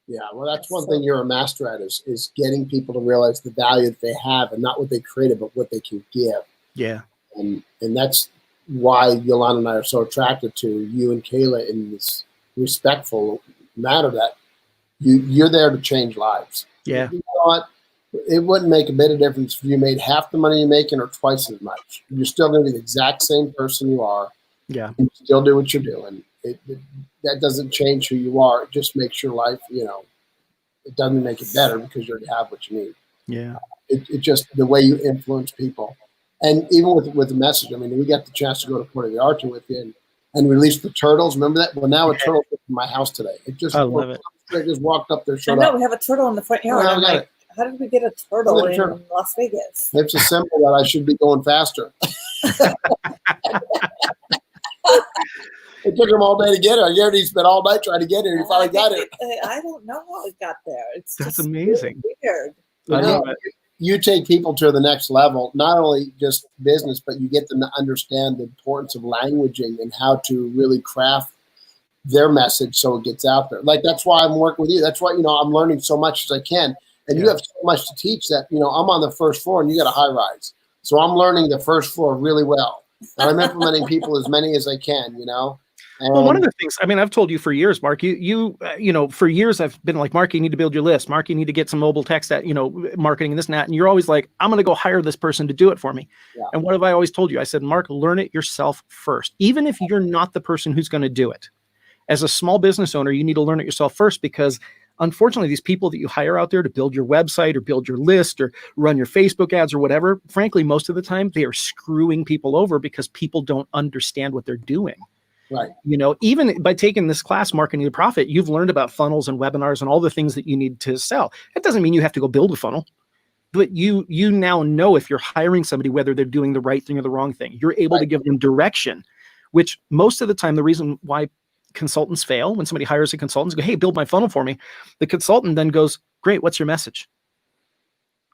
Yeah, well, that's one thing you're a master at is getting people to realize the value that they have, and not what they created, but what they can give. Yeah. And that's why Yolanda and I are so attracted to you and Kayla in this respectful matter, that you're there to change lives. Yeah. You know what? It wouldn't make a bit of difference if you made half the money you're making or twice as much. You're still going to be the exact same person you are. Yeah. You still do what you're doing. That doesn't change who you are. It just makes your life, it doesn't make it better because you already have what you need. Yeah. It just the way you influence people. And even with the message, I mean, we got the chance to go to Port of the Archer with you and release the turtles. Remember that? Well, now a turtle is in my house today. I love it. They just walked up there, showed I know, up. we have a turtle in the front yard. Well, I'm like, how did we get a turtle in Las Vegas? It's a symbol that I should be going faster. It took him all day to get it. I guarantee he spent all night trying to get it. He finally got it. I don't know how it got there. That's amazing. Weird. I love it. You take people to the next level, not only just business, but you get them to understand the importance of languaging and how to really craft their message so it gets out there. Like, that's why I'm working with you. That's why, I'm learning so much as I can. And you have so much to teach that, I'm on the first floor and you got a high rise. So I'm learning the first floor really well. And I'm implementing people as many as I can, Well, one of the things, I mean, I've told you for years, Mark, for years I've been like, Mark, you need to build your list. Mark, you need to get some mobile text at, marketing and this and that. And you're always like, I'm going to go hire this person to do it for me. Yeah. And what have I always told you? I said, Mark, learn it yourself first, even if you're not the person who's going to do it. As a small business owner, you need to learn it yourself first, because unfortunately, these people that you hire out there to build your website or build your list or run your Facebook ads or whatever, frankly, most of the time they are screwing people over because people don't understand what they're doing. Right. Even by taking this class, Marketing to Profit, you've learned about funnels and webinars and all the things that you need to sell. That doesn't mean you have to go build a funnel, but you now know if you're hiring somebody, whether they're doing the right thing or the wrong thing. You're able to give them direction, which most of the time, the reason why consultants fail, when somebody hires a consultant, go, hey, build my funnel for me. The consultant then goes, great, what's your message?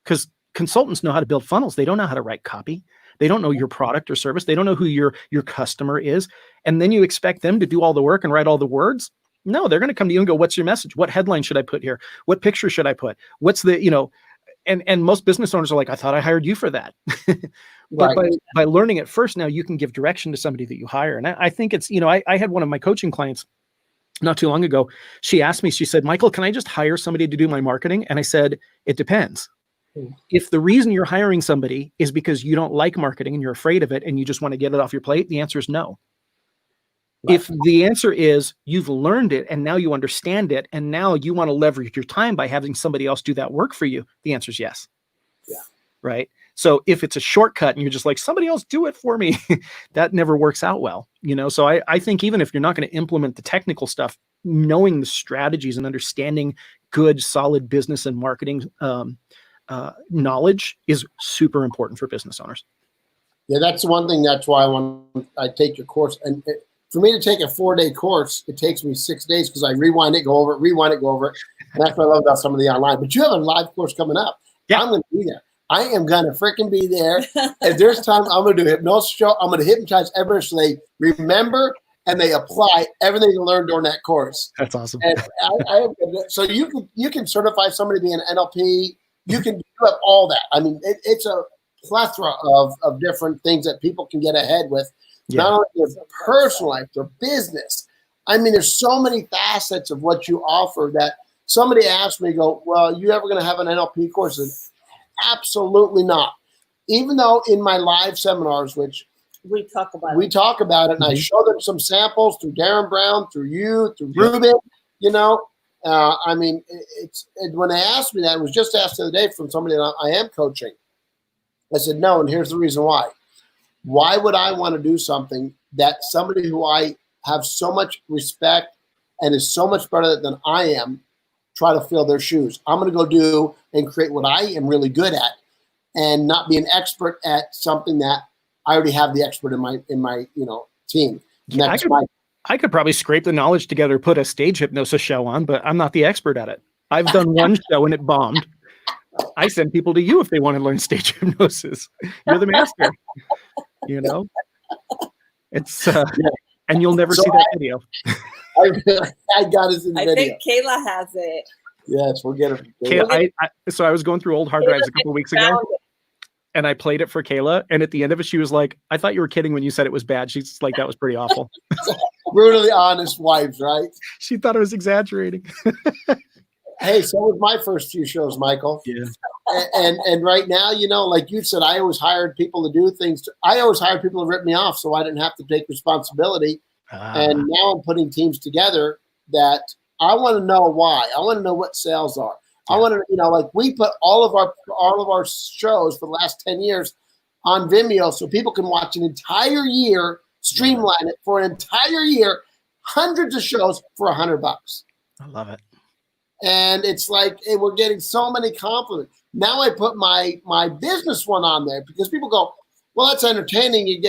Because consultants know how to build funnels. They don't know how to write copy. They don't know your product or service. They don't know who your customer is. And then you expect them to do all the work and write all the words? No, they're going to come to you and go, what's your message? What headline should I put here? What picture should I put? What's the, and most business owners are like, I thought I hired you for that. But by learning it first, now you can give direction to somebody that you hire. And I think it's, I had one of my coaching clients not too long ago. She asked me, she said, Michael, can I just hire somebody to do my marketing? And I said, it depends. If the reason you're hiring somebody is because you don't like marketing and you're afraid of it and you just want to get it off your plate, the answer is no. Right. If the answer is you've learned it and now you understand it and now you want to leverage your time by having somebody else do that work for you, the answer is yes. Yeah. Right. So if it's a shortcut and you're just like, somebody else do it for me, that never works out well. So I think even if you're not going to implement the technical stuff, knowing the strategies and understanding good, solid business and marketing knowledge is super important for business owners. Yeah, that's one thing. That's why I take your course. And for me to take a 4-day course, it takes me 6 days because I rewind it, go over it. And that's what I love about some of the online. But you have a live course coming up. Yeah. I'm going to be there. I am going to freaking be there. If there's time, I'm going to do a hypnosis show. I'm going to hypnotize everyone so they remember and they apply everything they learned during that course. That's awesome. And so you can certify somebody to be an NLP. You can do all that. I mean, it's a plethora of different things that people can get ahead with, not only their personal life, their business. I mean, there's so many facets of what you offer that somebody asked me, well, you ever going to have an NLP course? And absolutely not. Even though in my live seminars, which we talk about it, and I show them some samples through Darren Brown, through you, through Ruben, I mean, when they asked me that, it was just asked the other day from somebody that I am coaching. I said, no, and here's the reason why. Why would I want to do something that somebody who I have so much respect and is so much better than I am try to fill their shoes. I'm going to go do and create what I am really good at, and not be an expert at something that I already have the expert in my team. Yeah, I could probably scrape the knowledge together, put a stage hypnosis show on, but I'm not the expert at it. I've done one show and it bombed. I send people to you if they want to learn stage hypnosis. You're the master. It's and you'll never see that video. I got it in the video. I think Kayla has it. Yes, we'll get it. Kayla, so I was going through old hard drives a couple of weeks ago, and I played it for Kayla. And at the end of it, she was like, "I thought you were kidding when you said it was bad." She's like, "That was pretty awful." Brutally honest wives, right? She thought I was exaggerating. Hey, so was my first few shows, Michael. Yeah. And right now, like you said, I always hired people to do things. I always hired people to rip me off so I didn't have to take responsibility. And now I'm putting teams together that I want to know why. I want to know what sales are. Yeah. I want to, like we put all of our shows for the last 10 years on Vimeo so people can watch an entire year, streamline it for an entire year, hundreds of shows for $100. I love it. And it's like, hey, we're getting so many compliments. Now I put my business one on there because people go, well, that's entertaining. You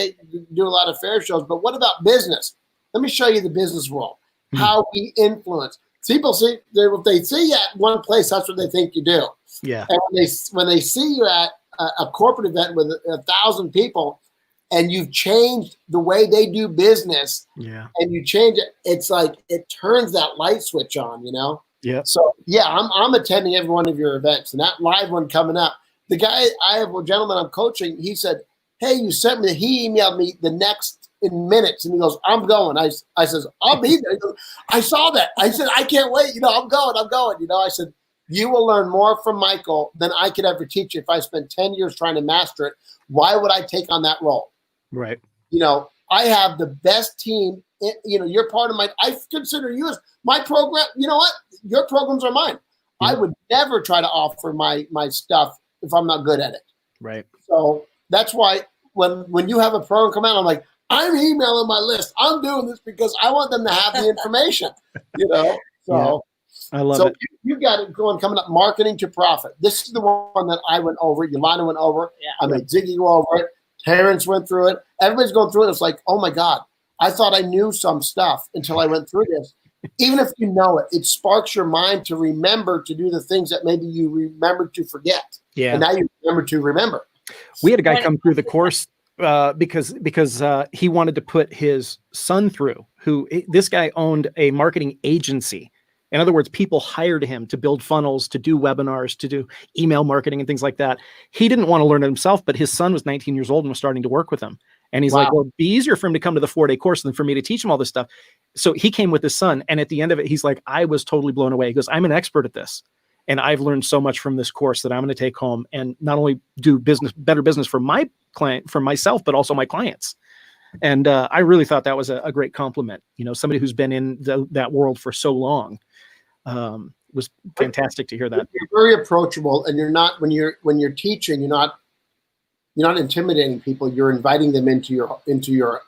do a lot of fair shows, but what about business? Let me show you the business world, how we influence. People see, if they see you at one place, that's what they think you do. Yeah. And when they see you at a corporate event with 1,000 people, and you've changed the way they do business, and you change it, it's like it turns that light switch on, Yeah. So I'm attending every one of your events, and that live one coming up. The guy, I have a gentleman I'm coaching. He said, "Hey, you sent me." He emailed me the next in minutes, and he goes, "I'm going." I says, "I'll be there." He goes, "I saw that." I said, "I can't wait. I'm going. I said, "You will learn more from Michael than I could ever teach you if I spent 10 years trying to master it. Why would I take on that role?" Right. I have the best team. You're part of I consider you as my program. You know what? Your programs are mine. I would never try to offer my stuff if I'm not good at it. Right. So that's why when you have a program come out, I'm like, I'm emailing my list. I'm doing this because I want them to have the information, So I love it. You got it coming up, Marketing to Profit. This is the one that I went over. Yolanda went over. Yeah. I made Ziggy go over it. Terrence went through it. Everybody's going through it. It's like, oh my God, I thought I knew some stuff until I went through this. Even if you know it, it sparks your mind to remember to do the things that maybe you remembered to forget. Yeah. And now you remember to remember. We had a guy come through the course because he wanted to put his son through. This guy owned a marketing agency. In other words, people hired him to build funnels, to do webinars, to do email marketing and things like that. He didn't want to learn it himself, but his son was 19 years old and was starting to work with him. And he's like, well, it'd be easier for him to come to the 4-day course than for me to teach him all this stuff. So he came with his son. And at the end of it, he's like, I was totally blown away. He goes, I'm an expert at this. And I've learned so much from this course that I'm going to take home and not only do better business for my client, for myself, but also my clients. And I really thought that was a great compliment. Somebody who's been in that world for so long. Was fantastic to hear that. You're very approachable, and you're not when you're teaching. You're not intimidating people. You're inviting them into your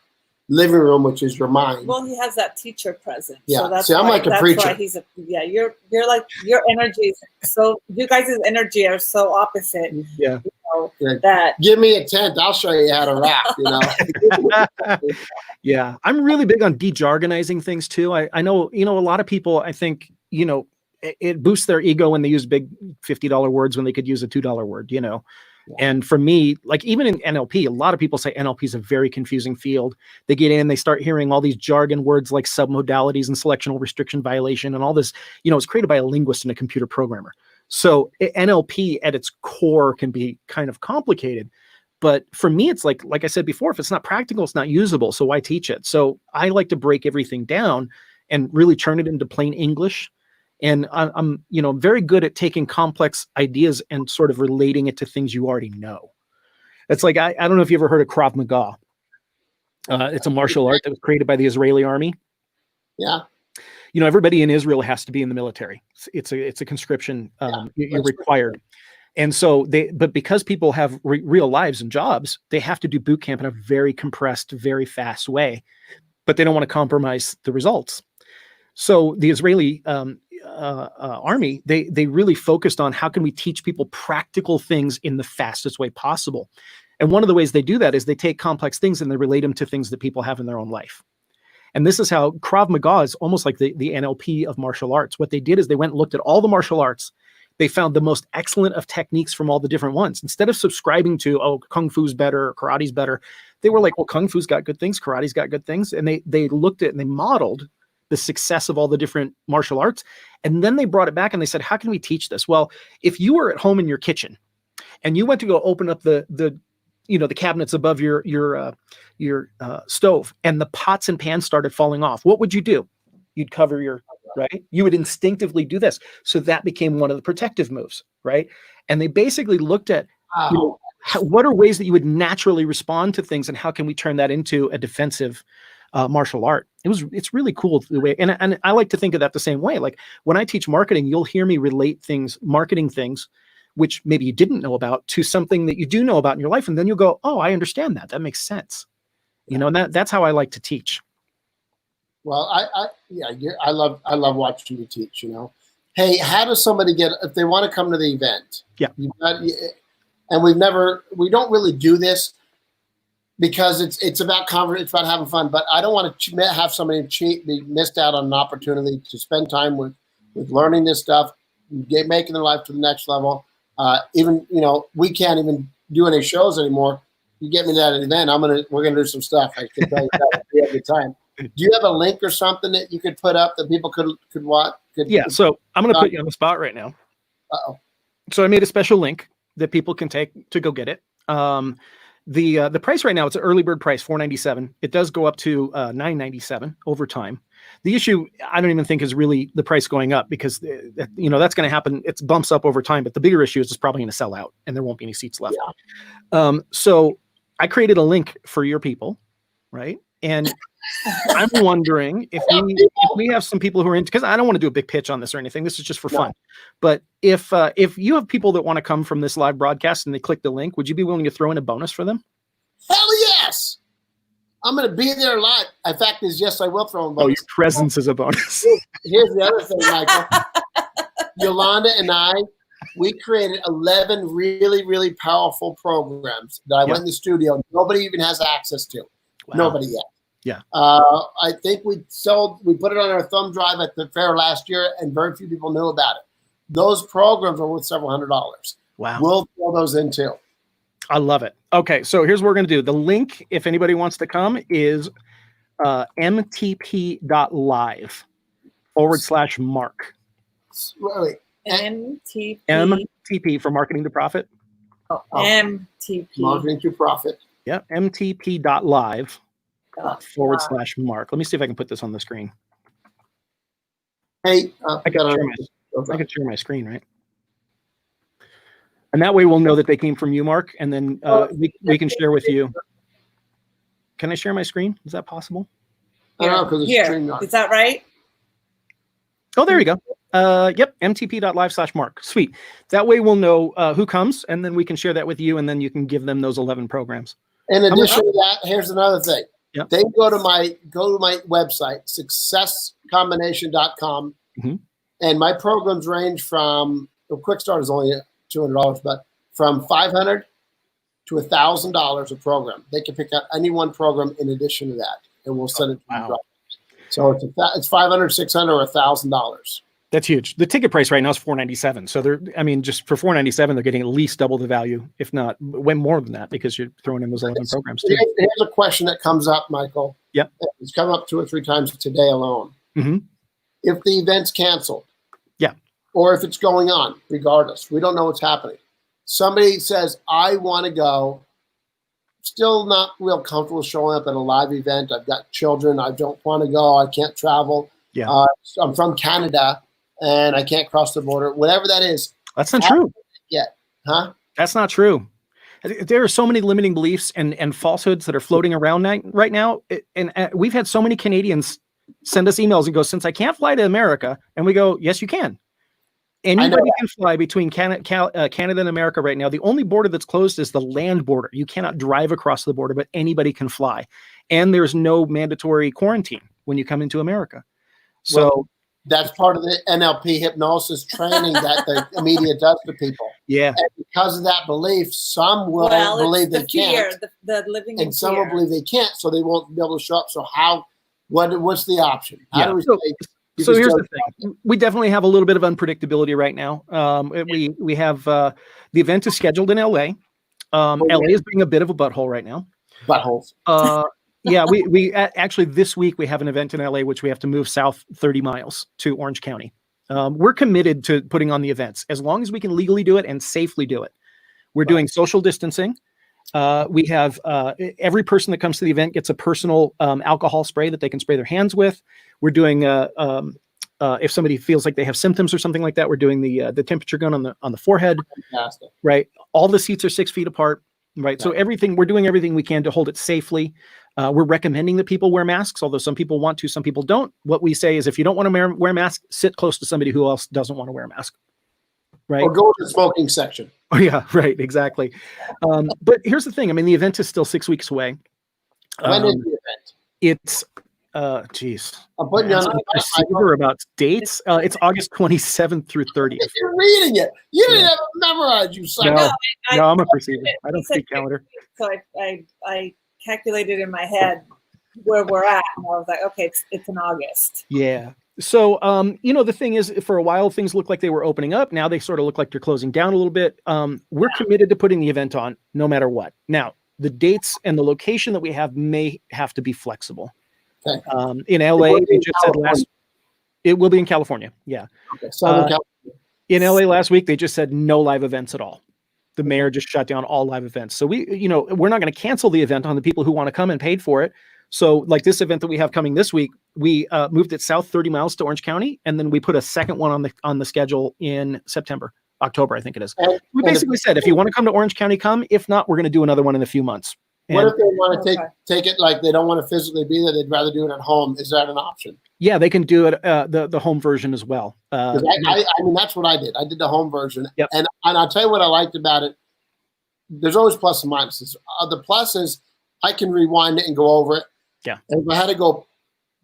living room, which is your mind. Well, he has that teacher presence. Yeah. So that's I'm like a preacher. Why you're like your energy. So you guys' energy are so opposite. Yeah. That give me a tent. I'll show you how to rap. Yeah, I'm really big on de-jargonizing things too. I know a lot of people. I think it boosts their ego when they use big $50 words when they could use a $2 word. Yeah. And for me, like even in NLP, a lot of people say NLP is a very confusing field. They get in, they start hearing all these jargon words like submodalities and selectional restriction violation and all this. It's created by a linguist and a computer programmer. So NLP at its core can be kind of complicated. But for me, it's like I said before, if it's not practical, it's not usable. So why teach it? So I like to break everything down and really turn it into plain English. And I'm very good at taking complex ideas and sort of relating it to things you already know. It's like, I don't know if you ever heard of Krav Maga. It's a martial art that was created by the Israeli army. Yeah. Everybody in Israel has to be in the military. It's a conscription. You're required. And so but because people have real lives and jobs, they have to do boot camp in a very compressed, very fast way, but they don't want to compromise the results. So the Israeli Army, they really focused on how can we teach people practical things in the fastest way possible. And one of the ways they do that is they take complex things and they relate them to things that people have in their own life. And this is how Krav Maga is almost like the NLP of martial arts. What they did is they went and looked at all the martial arts. They found the most excellent of techniques from all the different ones. Instead of subscribing to, oh, Kung Fu's better, or Karate's better, they were like, well, Kung Fu's got good things, Karate's got good things. And they looked at and they modeled the success of all the different martial arts. And then they brought it back and they said, how can we teach this? Well, if you were at home in your kitchen and you went to go open up the cabinets above your stove and the pots and pans started falling off, what would you do? You'd cover your, right? You would instinctively do this. So that became one of the protective moves, right? And they basically looked at, what are ways that you would naturally respond to things and how can we turn that into a defensive martial art? It's really cool the way, and I like to think of that the same way. Like when I teach marketing, you'll hear me relate things, marketing things, which maybe you didn't know about, to something that you do know about in your life. And then you'll go, oh, I understand that. That makes sense. And that's how I like to teach. Well, I love watching you teach, Hey, how does somebody get, if they want to come to the event? Yeah. And we don't really do this because it's about it's about having fun, but I don't want to have somebody be missed out on an opportunity to spend time with learning this stuff, making their life to the next level. Even, we can't even do any shows anymore. You get me to that event, we're gonna do some stuff. I can tell you that we have a good time. Do you have a link or something that you could put up that people could watch? So I'm gonna put you on the spot right now. So I made a special link that people can take to go get it. The price right now, it's an early bird price, $4.97. It does go up to $9.97 over time. The issue, I don't even think, is really the price going up because that's going to happen. It bumps up over time, but the bigger issue is it's probably going to sell out and there won't be any seats left. Yeah. So I created a link for your people, right? And I'm wondering if we have some people who are into, because I don't want to do a big pitch on this or anything. This is just for fun. But if you have people that want to come from this live broadcast and they click the link, would you be willing to throw in a bonus for them? Hell yes. I'm going to be there live. In fact, yes, I will throw in a bonus. Oh, your presence is a bonus. Here's the other thing, Michael. Yolanda and I, we created 11 really, really powerful programs that I went in the studio. Nobody even has access to. Wow. Nobody yet. Yeah. I think we put it on our thumb drive at the fair last year and very few people knew about it. Those programs are worth several $100s. Wow. We'll throw those in too. I love it. Okay. So here's what we're going to do. The link, if anybody wants to come, is mtp.live/Mark. Wait. MTP for Marketing to Profit. MTP. Marketing to Profit. Yeah. mtp.live/Mark. Let me see if I can put this on the screen. Hey, I can share my screen, right? And that way we'll know that they came from you, Mark, and then we can share with you. Can I share my screen? Is that possible? Here. Is that right? Oh, there you go. Yep, mtp.live/Mark. Sweet. That way we'll know who comes, and then we can share that with you, and then you can give them those 11 programs. In addition to that, here's another thing. Yep. They go to my website, successcombination.com, and my programs range from, Quick Start is only $200, but from $500 to $1,000 a program. They can pick out any one program in addition to that, and we'll send it to you. So it's $500, $600, or $1,000. That's huge. The ticket price right now is $497. So just for $497, they're getting at least double the value, if not way more than that, because you're throwing in those 11 programs too. Here's a question that comes up, Michael. Yep. It's come up 2 or 3 times today alone. Mm-hmm. If the event's canceled, or if it's going on, regardless, we don't know what's happening. Somebody says, I want to go, still not real comfortable showing up at a live event. I've got children. I don't want to go. I can't travel. Yeah. I'm from Canada and I can't cross the border. Whatever that is. That's not true. Yet, huh? That's not true. There are so many limiting beliefs and falsehoods that are floating around right now. And we've had so many Canadians send us emails and go, since I can't fly to America, and we go, yes, you can. Anybody can fly between Canada and America right now. The only border that's closed is the land border. You cannot drive across the border, but anybody can fly. And there's no mandatory quarantine when you come into America. So That's part of the NLP hypnosis training that the media does to people. Yeah. And because of that belief, some will believe they can't, the living in and some fear. will believe they can't, so they won't be able to show up. So what's the option? How do we say? So here's the thing. We definitely have a little bit of unpredictability right now. We have the event is scheduled in LA. LA is being a bit of a butthole right now. Buttholes. Yeah, we actually this week we have an event in LA which we have to move south 30 miles to Orange County. We're committed to putting on the events as long as we can legally do it and safely do it. We're doing social distancing. We have every person that comes to the event gets a personal alcohol spray that they can spray their hands with. We're doing if somebody feels like they have symptoms or something like that, we're doing the temperature gun on the forehead. Fantastic. Right. All the seats are 6 feet apart. Right. So we're doing everything we can to hold it safely. We're recommending that people wear masks, although some people want to, some people don't. What we say is if you don't want to wear a mask, sit close to somebody who else doesn't want to wear a mask. Right. Or go to the smoking section. Oh, yeah, right. Exactly. But here's the thing. I mean, the event is still 6 weeks away. When is the event? It's, geez. I'm putting you on the about dates. It's August 27th through 30th. You're reading it. You didn't have it memorized, you sucker. No, I'm a perceiver. I don't speak calendar. So I calculated in my head where we're at, and I was like, okay, it's in August. Yeah. So, the thing is, for a while, things looked like they were opening up. Now they sort of look like they're closing down a little bit. We're committed to putting the event on no matter what. Now, the dates and the location that we have may have to be flexible. Okay. In LA, they just said it will be in California. Yeah. Okay. Southern California. In LA last week, they just said no live events at all. The mayor just shut down all live events. So we're not going to cancel the event on the people who want to come and paid for it. So like this event that we have coming this week, we moved it south 30 miles to Orange County, and then we put a second one on the schedule in October, I think it is. We basically said, if you want to come to Orange County, come. If not, we're going to do another one in a few months. What if they want to take it like they don't want to physically be there? They'd rather do it at home. Is that an option? Yeah, they can do it the home version as well. I mean, that's what I did. I did the home version, yep. and I'll tell you what I liked about it. There's always plus and minuses. The plus is I can rewind it and go over it. Yeah. And if I had to go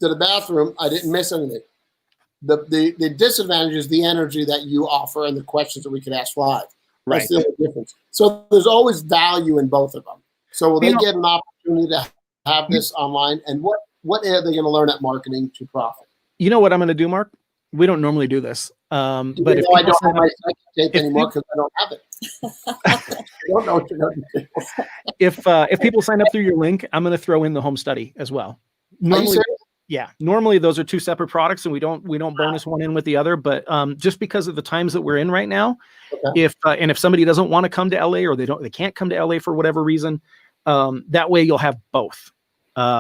to the bathroom, I didn't miss anything. The disadvantage is the energy that you offer and the questions that we could ask live. That's the only difference. So there's always value in both of them. So will they get an opportunity to have this online? And what are they going to learn at Marketing to Profit? You know what I'm going to do, Mark? We don't normally do this. But if I don't have my second tape anymore because I don't have it. I don't know what you're going to do. If people sign up through your link, I'm going to throw in the home study as well. Normally those are two separate products, and we don't bonus one in with the other. But just because of the times that we're in right now, if somebody doesn't want to come to LA or they can't come to LA for whatever reason, that way you'll have both.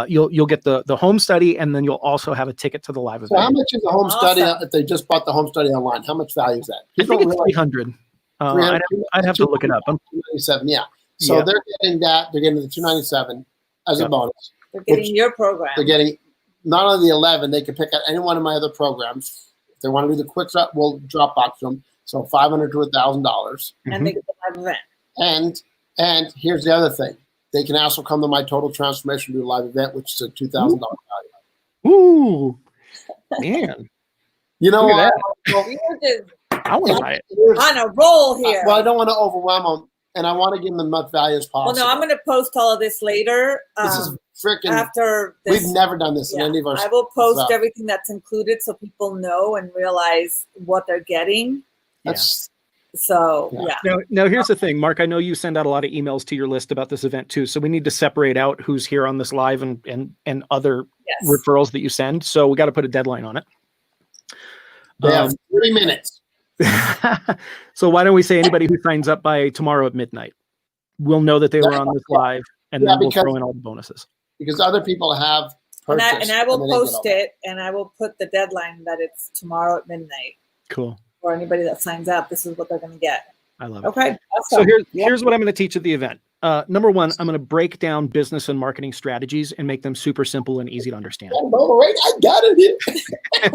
You'll get the home study, and then you'll also have a ticket to the live event. So how much is the home study if they just bought the home study online? How much value is that? I think it's 300. I'd have to look it up. 297, yeah. So they're getting that. They're getting the 297 as a bonus. They're getting your program. They're getting not only the 11. They can pick out any one of my other programs. If they want to do the quick drop, we'll drop box them. So $500 to $1,000. And they get the live event. And here's the other thing. They can also come to my Total Transformation do a live event, which is a $2,000 value. Ooh, man! You know what? I want to buy it. On a roll here. Well, I don't want to overwhelm them, and I want to give them as much value as possible. Well, no, I'm going to post all of this later. This is freaking. After this, we've never done this in any of our. I will post everything that's included so people know and realize what they're getting. That's. So Now here's the thing, Mark. I know you send out a lot of emails to your list about this event too. So we need to separate out who's here on this live and other referrals that you send. So we got to put a deadline on it. They have 3 minutes. So why don't we say anybody who signs up by tomorrow at midnight? We'll know that they were on this live, and then we'll throw in all the bonuses. Because other people have purchased. And I will post it, and I will put the deadline that it's tomorrow at midnight. Cool. For anybody that signs up, this is what they're going to get. I love it. Okay. So here's what I'm going to teach at the event. Number one, I'm going to break down business and marketing strategies and make them super simple and easy to understand. I got it.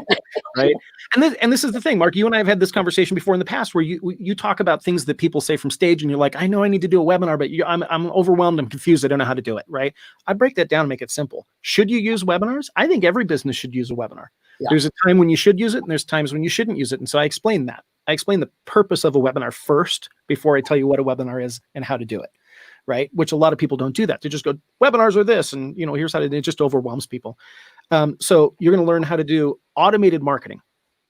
Right. And this is the thing, Mark, you and I have had this conversation before in the past where you talk about things that people say from stage and you're like, I know I need to do a webinar, but I'm overwhelmed. I'm confused. I don't know how to do it. Right. I break that down and make it simple. Should you use webinars? I think every business should use a webinar. Yeah. There's a time when you should use it and there's times when you shouldn't use it. And so I explain that. I explain the purpose of a webinar first before I tell you what a webinar is and how to do it, right? Which a lot of people don't do that. They just go, webinars are this, and here's how to, it just overwhelms people. So you're going to learn how to do automated marketing,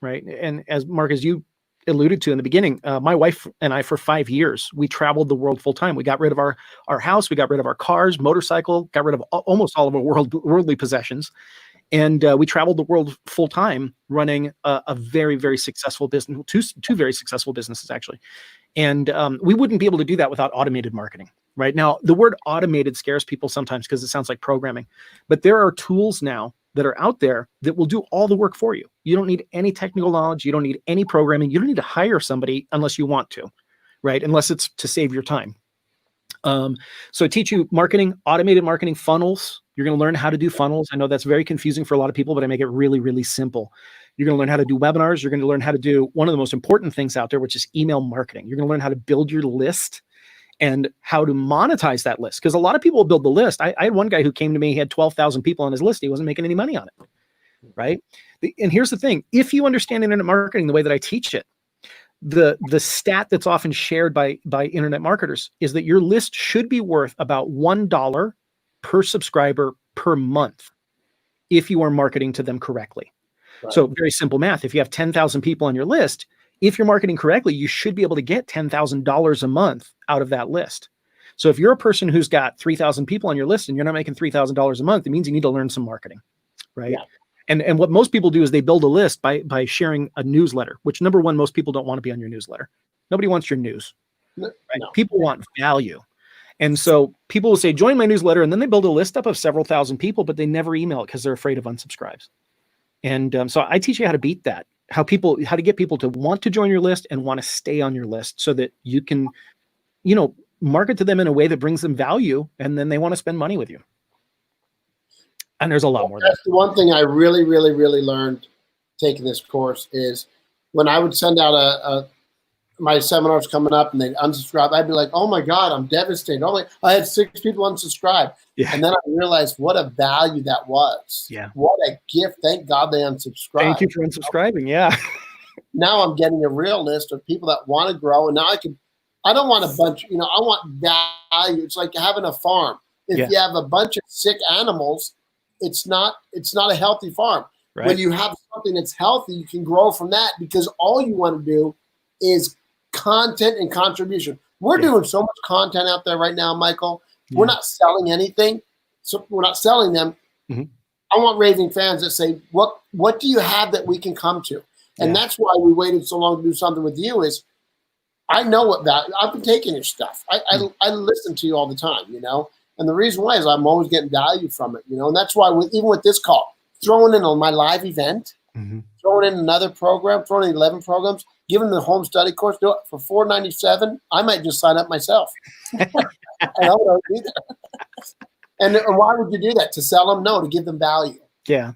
right? And as Mark, as you alluded to in the beginning, my wife and I, for 5 years, we traveled the world full time. We got rid of our house, we got rid of our cars, motorcycle, got rid of almost all of our worldly possessions. And we traveled the world full time running a very, very successful business, two very successful businesses, actually. And we wouldn't be able to do that without automated marketing. Right now, the word automated scares people sometimes because it sounds like programming. But there are tools now that are out there that will do all the work for you. You don't need any technical knowledge. You don't need any programming. You don't need to hire somebody unless you want to, right? Unless it's to save your time. So I teach you marketing, automated marketing, funnels. You're going to learn how to do funnels. I know that's very confusing for a lot of people, but I make it really, really simple. You're going to learn how to do webinars. You're going to learn how to do one of the most important things out there, which is email marketing. You're going to learn how to build your list and how to monetize that list. Because a lot of people will build the list. I had one guy who came to me, he had 12,000 people on his list. He wasn't making any money on it, right? And here's the thing. If you understand internet marketing the way that I teach it, the stat that's often shared by internet marketers is that your list should be worth about $1 per subscriber per month if you are marketing to them correctly. Right. So very simple math. If you have 10,000 people on your list, if you're marketing correctly, you should be able to get $10,000 a month out of that list. So if you're a person who's got 3,000 people on your list and you're not making $3,000 a month, it means you need to learn some marketing, right? Yeah. And what most people do is they build a list by sharing a newsletter, which number one, most people don't want to be on your newsletter. Nobody wants your news. Right? No. People want value. And so people will say, join my newsletter. And then they build a list up of several thousand people, but they never email it because they're afraid of unsubscribes. And so I teach you how to beat that, how to get people to want to join your list and want to stay on your list so that you can, market to them in a way that brings them value. And then they want to spend money with you. And there's a lot more. That's the one thing I really, really, really learned taking this course is when I would send out my seminars coming up and they'd unsubscribe, I'd be like, oh my God, I'm devastated. I had 6 people unsubscribe. Yeah. And then I realized what a value that was. Yeah. What a gift. Thank God they unsubscribed. Thank you for unsubscribing. Yeah. Now I'm getting a real list of people that want to grow. And now I don't want a bunch, I want value. It's like having a farm. If you have a bunch of sick animals, it's not a healthy farm. Right. When you have something that's healthy, you can grow from that because all you want to do is content and contribution. We're doing so much content out there right now, Michael. Yeah. We're not selling anything. So we're not selling them. Mm-hmm. I want raving fans that say, what do you have that we can come to? And that's why we waited so long to do something with you is I know what value. I've been taking your stuff. I listen to you all the time, And the reason why is I'm always getting value from it, And that's why even with this call, throwing in on my live event, throwing in another program, throwing in 11 programs, giving the home study course, do it for $497. I might just sign up myself. I don't know either. And why would you do that? To sell them? No, to give them value. Yeah.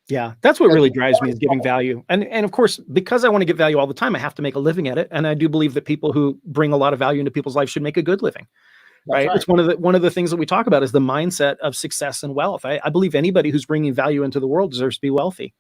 Yeah. That's what really drives me is giving value. And of course, because I want to get value all the time, I have to make a living at it. And I do believe that people who bring a lot of value into people's lives should make a good living. Right. It's one of the things that we talk about is the mindset of success and wealth. I believe anybody who's bringing value into the world deserves to be wealthy.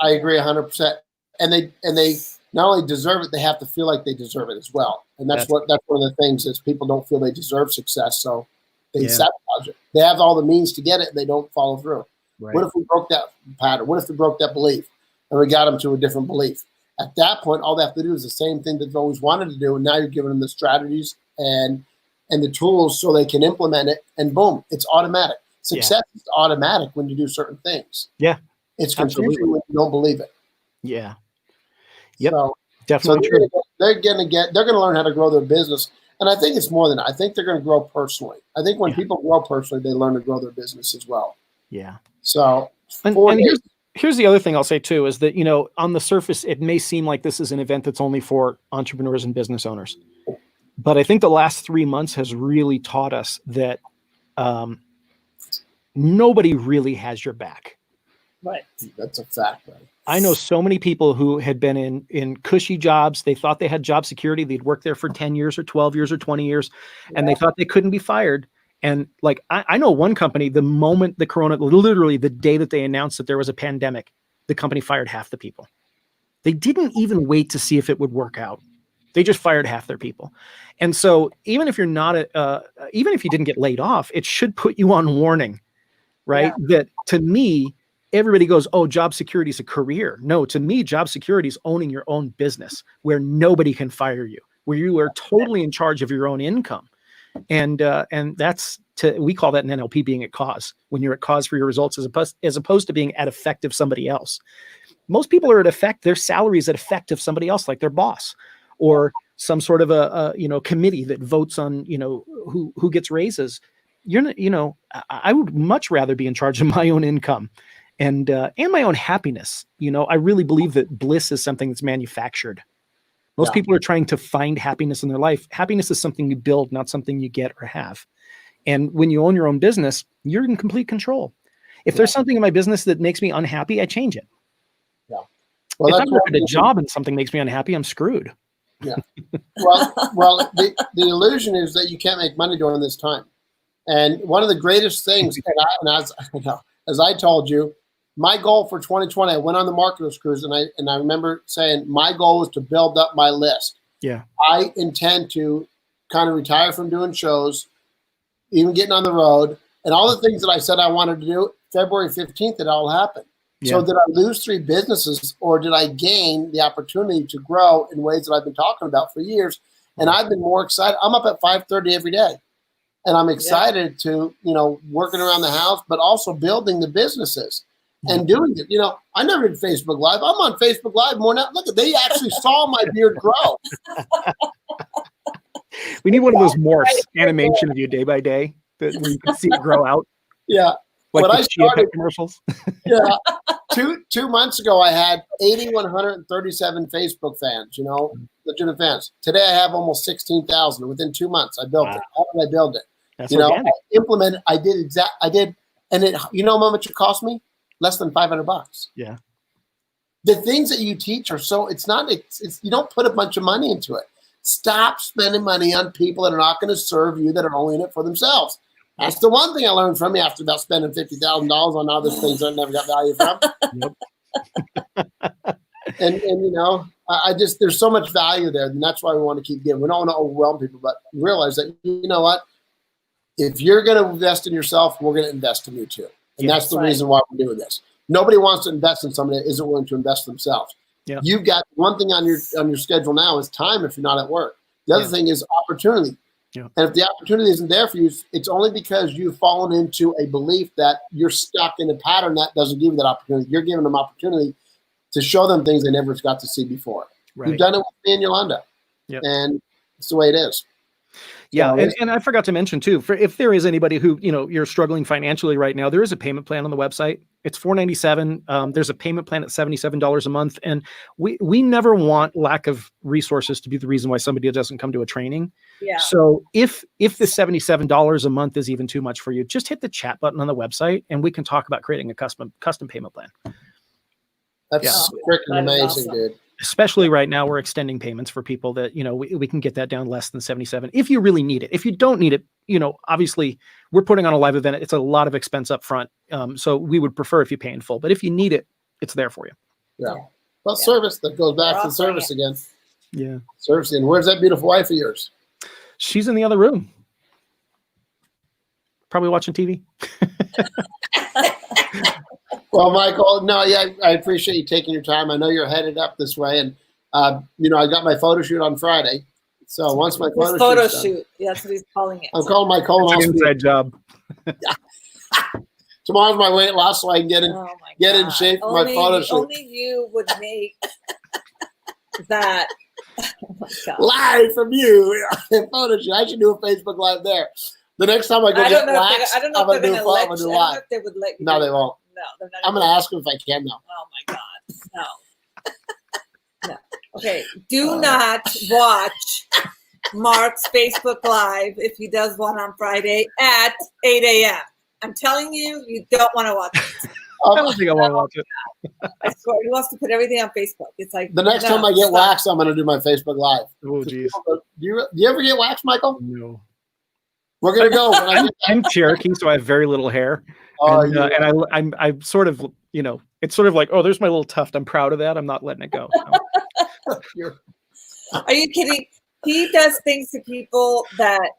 I agree 100%. And they not only deserve it, they have to feel like they deserve it as well. And that's one of the things is people don't feel they deserve success. So they sabotage it. They have all the means to get it and they don't follow through. Right. What if we broke that pattern? What if we broke that belief and we got them to a different belief? At that point, all they have to do is the same thing they've always wanted to do. And now you're giving them the strategies and the tools so they can implement it, and boom, it's automatic. Success is automatic when you do certain things. Yeah. It's confusing when you don't believe it. Yeah. Yep. So, definitely true. They're going to learn how to grow their business. And I think it's more than that. I think they're going to grow personally. I think when people grow personally, they learn to grow their business as well. Yeah. So and here's the other thing I'll say too, is that, on the surface, it may seem like this is an event that's only for entrepreneurs and business owners. But I think the last 3 months has really taught us that nobody really has your back. Right. That's a fact, right? I know so many people who had been in cushy jobs. They thought they had job security. They'd worked there for 10 years or 12 years or 20 years, and they thought they couldn't be fired. And like, I know one company, the moment the corona, literally the day that they announced that there was a pandemic, the company fired half the people. They didn't even wait to see if it would work out. They just fired half their people. And so even if you're not, even if you didn't get laid off, it should put you on warning, right? Yeah. That to me, everybody goes, oh, job security is a career. No, to me, job security is owning your own business where nobody can fire you, where you are totally in charge of your own income. And that's we call that an NLP being at cause, when you're at cause for your results as opposed to being at effect of somebody else. Most people are at effect, their salary is at effect of somebody else, like their boss or some sort of a committee that votes on, who gets raises. I would much rather be in charge of my own income and my own happiness. I really believe that bliss is something that's manufactured. Most people are trying to find happiness in their life. Happiness is something you build, not something you get or have. And when you own your own business, you're in complete control. If there's something in my business that makes me unhappy, I change it. Yeah. Well, if I'm working a job and something makes me unhappy, I'm screwed. Yeah. Well, the illusion is that you can't make money during this time. And one of the greatest things, as I told you, my goal for 2020, I went on the marketers cruise, and I remember saying my goal was to build up my list. Yeah. I intend to kind of retire from doing shows, even getting on the road, and all the things that I said I wanted to do. February 15th, it all happened. Yeah. So did I lose 3 businesses, or did I gain the opportunity to grow in ways that I've been talking about for years? And I've been more excited. I'm up at 5:30 every day, and I'm excited to, working around the house, but also building the businesses and doing it. I never did Facebook Live. I'm on Facebook Live more now. Look, they actually saw my beard grow. We need one of those morphs animation of you day by day that where you can see it grow out. Yeah. Like when I started commercials. Yeah. Two months ago, I had 8,137 Facebook fans, legitimate fans. Today, I have almost 16,000 within 2 months. I built it. How did I build it? That's organic. I implemented. I did. And it, how much it cost me? Less than $500. Yeah. The things that you teach are it's you don't put a bunch of money into it. Stop spending money on people that are not going to serve you, that are only in it for themselves. That's the one thing I learned from you after about spending $50,000 on other things that I never got value from. and I just, there's so much value there, and that's why we want to keep giving. We don't want to overwhelm people, but realize that, you know what? If you're going to invest in yourself, we're going to invest in you too. And that's the reason why we're doing this. Nobody wants to invest in somebody that isn't willing to invest themselves. Yeah. You've got one thing on your schedule now is time if you're not at work. The other thing is opportunity. Yeah. And if the opportunity isn't there for you, it's only because you've fallen into a belief that you're stuck in a pattern that doesn't give you that opportunity. You're giving them opportunity to show them things they never got to see before. Right. You've done it with me and Yolanda. Yep. And it's the way it is. Yeah, and I forgot to mention too, if there is anybody who, you're struggling financially right now, there is a payment plan on the website. It's $497. There's a payment plan at $77 a month. And we never want lack of resources to be the reason why somebody doesn't come to a training. Yeah. So if the $77 a month is even too much for you, just hit the chat button on the website and we can talk about creating a custom payment plan. That's freaking amazing, awesome. Dude. Especially right now, we're extending payments for people that, we can get that down less than 77 if you really need it. If you don't need it, obviously we're putting on a live event. It's a lot of expense up front. So we would prefer if you pay in full, but if you need it, it's there for you. Yeah. Well, service, that goes back to service again. Yeah. Service. And where's that beautiful wife of yours? She's in the other room. Probably watching TV. Well, Michael, I appreciate you taking your time. I know you're headed up this way, and I got my photo shoot on Friday. So once my photo shoot, that's what he's calling it. I'm calling my colonoscopy. Inside job. Tomorrow's my weight loss, so I can get in shape for my photo shoot. Only you would make that. Oh my God. Live from you, photo shoot. I should do a Facebook Live there. The next time I go get waxed, I'm going to do a live. If they would let you. No, they won't. No, they're not. I'm going to ask them if I can, though. Oh my God, no. No. Okay, do not watch Mark's Facebook Live if he does one on Friday at 8 a.m. I'm telling you, you don't want to watch it. I don't think I want to watch it. I swear, he wants to put everything on Facebook. It's like the next time I get waxed, I'm going to do my Facebook Live. Oh, geez. Do you ever get waxed, Michael? No. We're gonna go. I'm Cherokee, so I have very little hair, and I'm sort of, it's sort of like, oh, there's my little tuft. I'm proud of that. I'm not letting it go. So. Are you kidding? He does things to people that,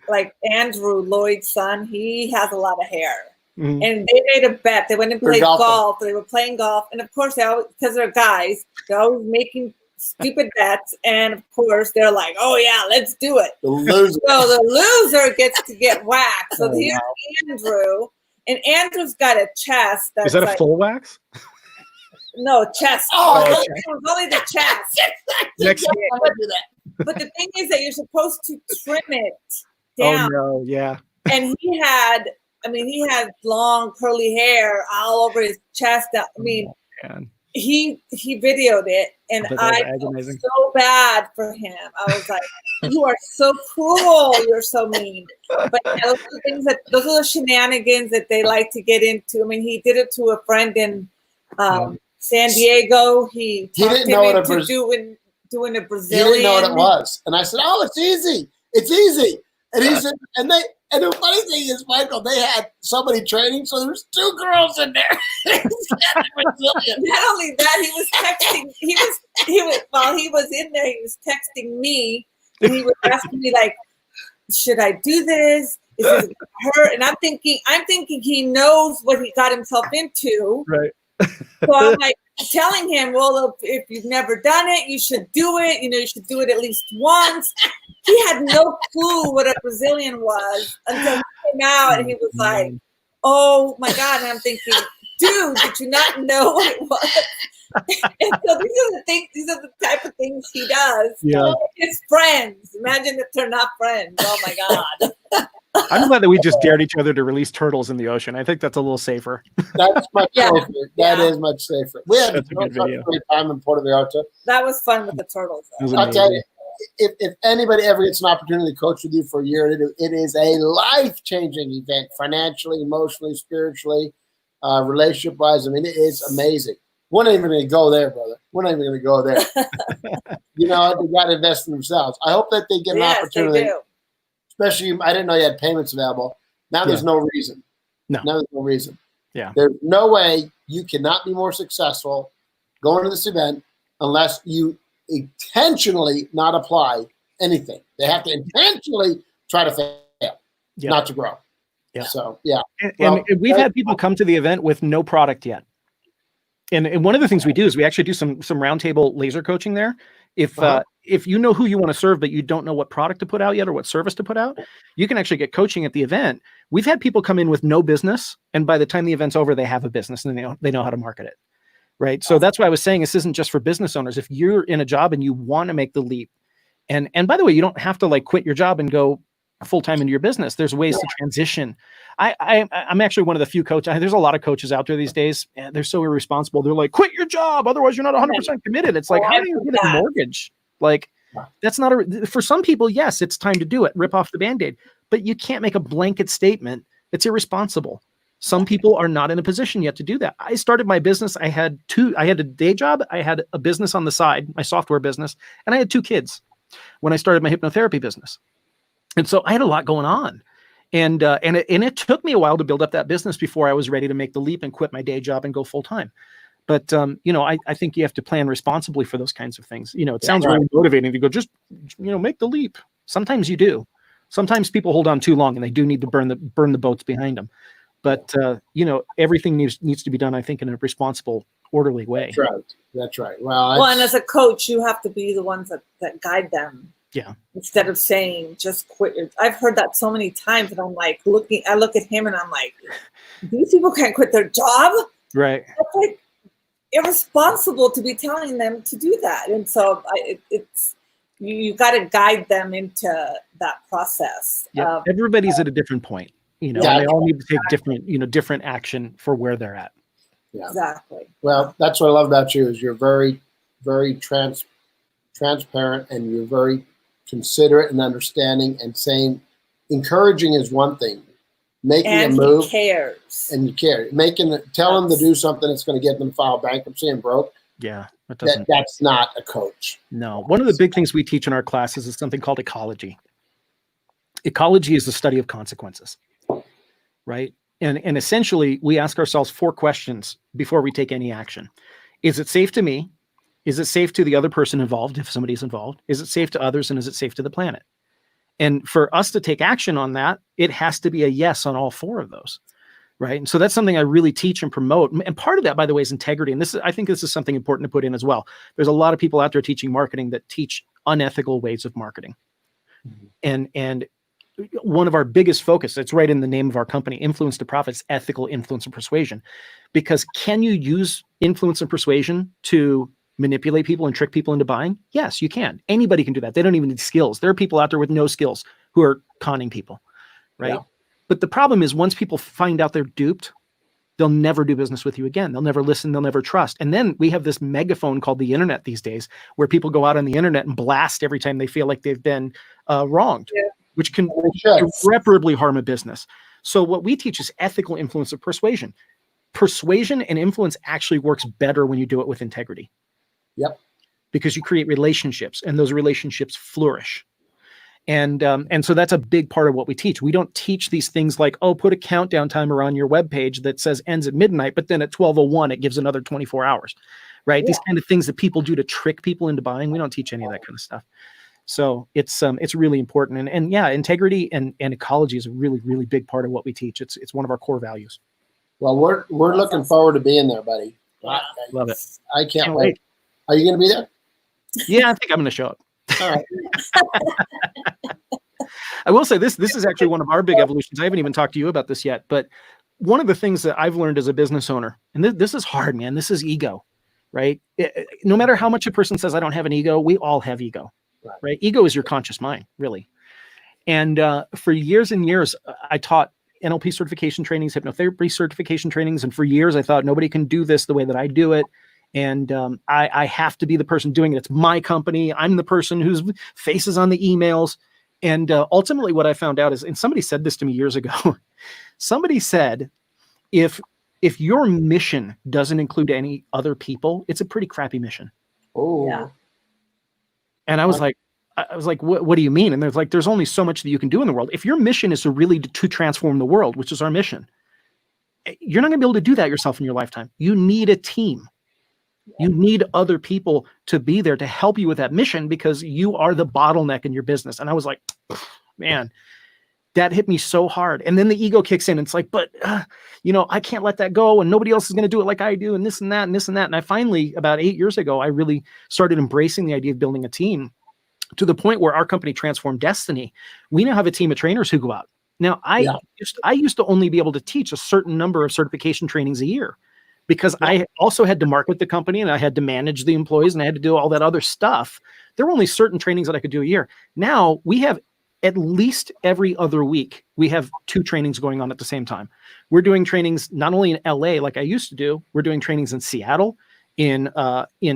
like Andrew, Lloyd's son, he has a lot of hair. Mm-hmm. And they made a bet. They went and played golf. They were playing golf. And of course, they always, because they're guys, they're always making stupid bets. And of course, they're like, oh, yeah, let's do it. The loser. So the loser gets to get whacked. So here's Andrew. And Andrew's got a chest. That's Is that a full wax? No, chest. Only the chest. Next but the thing is that you're supposed to trim it down. Oh, no, yeah. And he had long curly hair all over his chest. I mean, he videoed it, and I felt so bad for him. I was like, "You are so cruel. You're so mean." But those are the shenanigans that they like to get into. I mean, he did it to a friend in San Diego. He didn't know what doing a Brazilian. He didn't know what it was, and I said, "Oh, it's easy. It's easy." And he said, and the funny thing is, Michael, they had somebody training, so there's 2 girls in there. Not only that, he was texting. While he was in there, he was texting me, and he was asking me like, "Should I do this? Is this her?" And I'm thinking he knows what he got himself into. Right. So I'm like telling him, well, if you've never done it, you should do it. You should do it at least once. He had no clue what a Brazilian was until he came out and he was like, oh my God. And I'm thinking, dude, did you not know what it was? And so these are the type of things he does. Yeah. His friends. Imagine if they're not friends. Oh my God. I'm glad that we just dared each other to release turtles in the ocean. I think that's a little safer. That's much safer. That is much safer. We had a great time in Puerto Vallarta. That was fun with the turtles. I'll tell you, if anybody ever gets an opportunity to coach with you for a year, it is a life-changing event, financially, emotionally, spiritually, relationship-wise. I mean, it is amazing. We're not even going to go there, brother. We're not even going to go there. They got to invest in themselves. I hope that they get an opportunity. They do. Especially, I didn't know you had payments available. Now there's no reason. No. Now there's no reason. Yeah. There's no way you cannot be more successful going to this event unless you intentionally not apply anything. They have to intentionally try to fail, not to grow. Yeah. So, yeah. And we've had people come to the event with no product yet. And one of the things we do is we actually do some roundtable laser coaching there. If you know who you want to serve, but you don't know what product to put out yet or what service to put out, you can actually get coaching at the event. We've had people come in with no business, and by the time the event's over, they have a business and they know how to market it. Right. So that's why I was saying this isn't just for business owners. If you're in a job and you want to make the leap, and by the way, you don't have to quit your job and go full-time into your business. There's ways to transition. I'm actually one of the few coaches. There's a lot of coaches out there these days. And they're so irresponsible. They're like, quit your job. Otherwise you're not 100% committed. It's like, how do you get a mortgage? That's not for some people. Yes, it's time to do it. Rip off the Band-Aid, but you can't make a blanket statement. It's irresponsible. Some people are not in a position yet to do that. I started my business. I had a day job. I had a business on the side, my software business, and I had 2 kids when I started my hypnotherapy business. And so I had a lot going on, and it took me a while to build up that business before I was ready to make the leap and quit my day job and go full time. But I think you have to plan responsibly for those kinds of things. It sounds really motivating to go just make the leap. Sometimes you do. Sometimes people hold on too long and they do need to burn the boats behind them. But everything needs to be done, I think, in a responsible, orderly way. That's right. Well, and as a coach, you have to be the ones that guide them. Yeah. Instead of saying just quit. I've heard that so many times, and I'm like I look at him and I'm like, these people can't quit their job. Right. That's irresponsible to be telling them to do that. And so you got to guide them into that process. Yeah. Everybody's at a different point, and they all need to take different action for where they're at. Yeah. Exactly. Well, that's what I love about you is you're very, very transparent, and you're very considerate and understanding, and saying, encouraging is one thing, making a move, he cares, and you care, tell them to do something that's going to get them to file bankruptcy and broke. Yeah, that's not a coach. No, one of the big things we teach in our classes is something called ecology. Ecology is the study of consequences, right? And essentially, we ask ourselves 4 questions before we take any action. Is it safe to me? Is it safe to the other person involved, if somebody's involved? Is it safe to others? And is it safe to the planet? And for us to take action on that, it has to be a yes on all 4 of those, right? And so that's something I really teach and promote. And part of that, by the way, is integrity. And I think this is something important to put in as well. There's a lot of people out there teaching marketing that teach unethical ways of marketing. Mm-hmm. And one of our biggest focus, it's right in the name of our company, Influence to Profit, ethical influence and persuasion. Because can you use influence and persuasion to manipulate people and trick people into buying? Yes, you can. Anybody can do that. They don't even need skills. There are people out there with no skills who are conning people, right? Yeah. But the problem is once people find out they're duped, they'll never do business with you again. They'll never listen. They'll never trust. And then we have this megaphone called the internet these days, where people go out on the internet and blast every time they feel like they've been wronged, which can irreparably harm a business. So what we teach is ethical influence of persuasion. Persuasion and influence actually works better when you do it with integrity. Yep. Because you create relationships and those relationships flourish. And so that's a big part of what we teach. We don't teach these things like, oh, put a countdown timer on your webpage that says ends at midnight, but then at 12:01, it gives another 24 hours, right? Yeah. These kind of things that people do to trick people into buying. We don't teach any of that kind of stuff. So it's really important. And yeah, integrity and ecology is a really, really big part of what we teach. It's one of our core values. Well, we're looking forward to being there, buddy. I love it. I can't wait. Are you going to be there? Yeah, I think I'm going to show up. All right. I will say this is actually one of our big evolutions. I haven't even talked to you about this yet, but one of the things that I've learned as a business owner, and this is hard, man, this is ego, right? No matter how much a person says I don't have an ego, we all have ego, right? Ego is your conscious mind, really. And for years and years, I taught NLP certification trainings, hypnotherapy certification trainings. And for years, I thought nobody can do this the way that I do it. And I have to be the person doing it. It's my company. I'm the person whose face is on the emails. And ultimately what I found out is, and somebody said this to me years ago, somebody said, if your mission doesn't include any other people, it's a pretty crappy mission. Oh, yeah. And I was like, what do you mean? And there's only so much that you can do in the world. If your mission is to transform the world, which is our mission, you're not gonna be able to do that yourself in your lifetime. You need a team. You need other people to be there to help you with that mission because you are the bottleneck in your business. And I was like, man, that hit me so hard. And then the ego kicks in. And it's like, but, I can't let that go. And nobody else is going to do it like I do. And this and that and this and that. And I finally, about 8 years ago, I really started embracing the idea of building a team to the point where our company Transform Destiny. We now have a team of trainers who go out. Now, I used to only be able to teach a certain number of certification trainings a year, because I also had to market the company and I had to manage the employees and I had to do all that other stuff. There were only certain trainings that I could do a year. Now we have at least every other week, we have 2 trainings going on at the same time. We're doing trainings not only in LA like I used to do, we're doing trainings in Seattle, in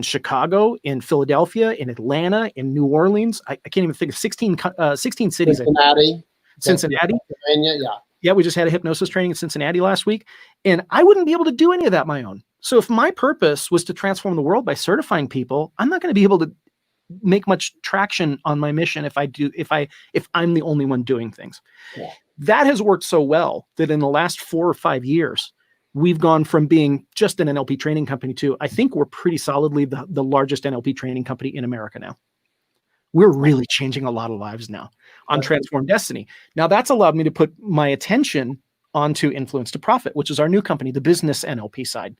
Chicago, in Philadelphia, in Atlanta, in New Orleans. I can't even think of 16 cities. Cincinnati. Pennsylvania, yeah. Yeah, we just had a hypnosis training in Cincinnati last week, and I wouldn't be able to do any of that on my own. So if my purpose was to transform the world by certifying people, I'm not going to be able to make much traction on my mission if I'm the only one doing things. Yeah. That has worked so well that in the last 4 or 5 years, we've gone from being just an NLP training company to, I think we're pretty solidly the largest NLP training company in America now. We're really changing a lot of lives now on Transform Destiny. Now that's allowed me to put my attention onto Influence to Profit, which is our new company, the business NLP side.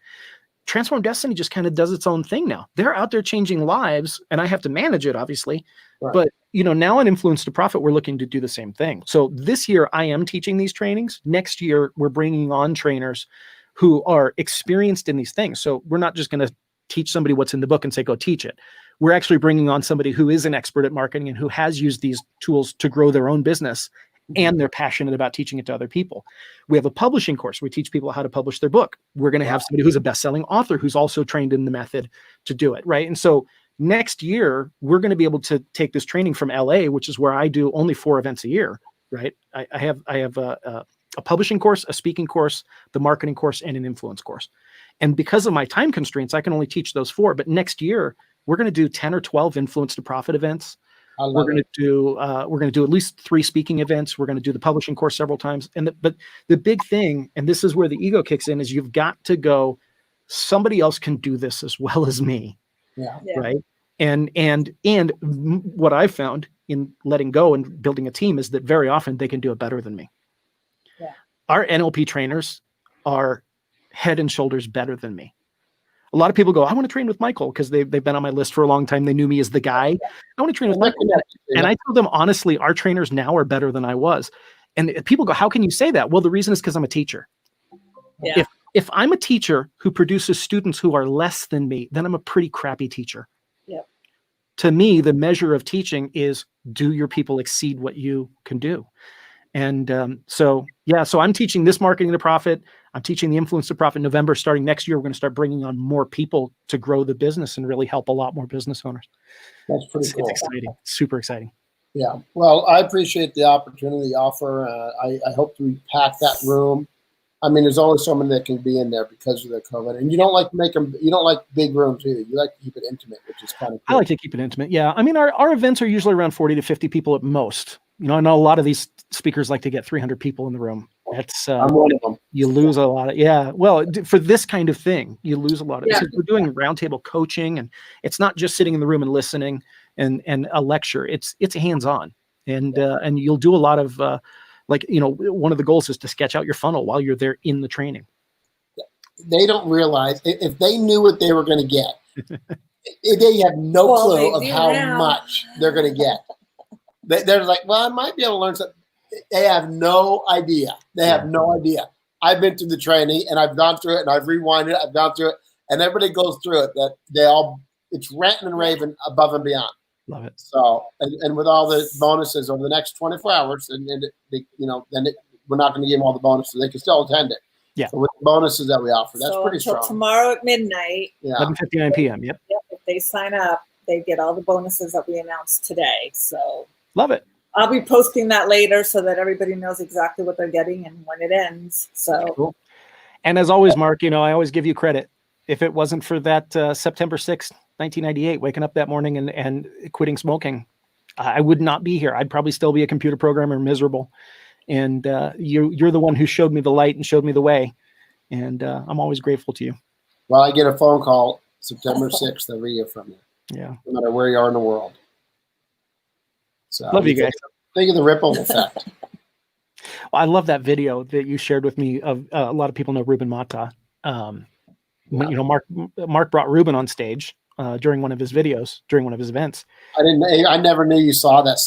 Transform Destiny just kind of does its own thing now. They're out there changing lives, and I have to manage it, obviously. Right. But now on Influence to Profit, we're looking to do the same thing. So this year, I am teaching these trainings. Next year, we're bringing on trainers who are experienced in these things. So we're not just going to teach somebody what's in the book and say, go teach it. We're actually bringing on somebody who is an expert at marketing and who has used these tools to grow their own business, and they're passionate about teaching it to other people. We have a publishing course. We teach people how to publish their book. We're going to have somebody who's a best-selling author who's also trained in the method to do it, right? And so next year, we're going to be able to take this training from LA, which is where I do only 4 events a year, right? I have a publishing course, a speaking course, the marketing course, and an influence course. And because of my time constraints, I can only teach those 4. But next year, we're going to do 10 or 12 Influence to Profit events. I love We're going to do at least 3 speaking events. We're going to do the publishing course several times. But the big thing, and this is where the ego kicks in, is you've got to go, somebody else can do this as well as me. Yeah. Right. And what I've found in letting go and building a team is that very often they can do it better than me. Yeah. Our NLP trainers are head and shoulders better than me. A lot of people go, I want to train with Michael because they've been on my list for a long time. They knew me as the guy. I want to train with Michael. And I tell them, honestly, our trainers now are better than I was. And people go, how can you say that? Well, the reason is because I'm a teacher. Yeah. If I'm a teacher who produces students who are less than me, then I'm a pretty crappy teacher. Yep. To me, the measure of teaching is, do your people exceed what you can do? And so I'm teaching this marketing to profit. I'm teaching the influence to profit in November. Starting next year, we're going to start bringing on more people to grow the business and really help a lot more business owners. That's pretty cool. It's exciting, super exciting. Yeah. Well, I appreciate the opportunity, the offer. I hope we pack that room. I mean, there's only so many that can be in there because of the COVID, and you don't like you don't like big rooms either. You like to keep it intimate, which is kind of cool. I like to keep it intimate. Yeah. I mean, our events are usually around 40 to 50 people at most. You know, I know a lot of these speakers like to get 300 people in the room. That's I'm one of them. You lose a lot of, well, for this kind of thing, you lose a lot of it. We're doing roundtable coaching, and it's not just sitting in the room and listening and a lecture. It's hands-on, and you'll do a lot of, one of the goals is to sketch out your funnel while you're there in the training. They don't realize if they knew what they were going to get, they have no clue of how much they're going to get. They're like, well, I might be able to learn something. They have no idea. They have no idea. I've been through the training, and I've gone through it, and I've rewinded it. I've gone through it, and everybody goes through it. It's ranting and raving above and beyond. Love it. So, and with all the bonuses over the next 24 hours, we're not going to give them all the bonuses. They can still attend it. Yeah. So with the bonuses that we offer, that's pretty strong. Tomorrow at midnight. Yeah. 11:59 p.m. Yep. If they sign up, they get all the bonuses that we announced today. So love it. I'll be posting that later so that everybody knows exactly what they're getting and when it ends. So cool. And as always, Mark, I always give you credit. If it wasn't for that September 6th, 1998, waking up that morning and quitting smoking, I would not be here. I'd probably still be a computer programmer, miserable. And you're the one who showed me the light and showed me the way. And I'm always grateful to you. Well, I get a phone call September 6th every year from you. Yeah. No matter where you are in the world. So love you guys. Think of the ripple effect. Well, I love that video that you shared with me of a lot of people know Ruben Mata. Mark brought Ruben on stage during one of his videos, during one of his events. I never knew you saw that.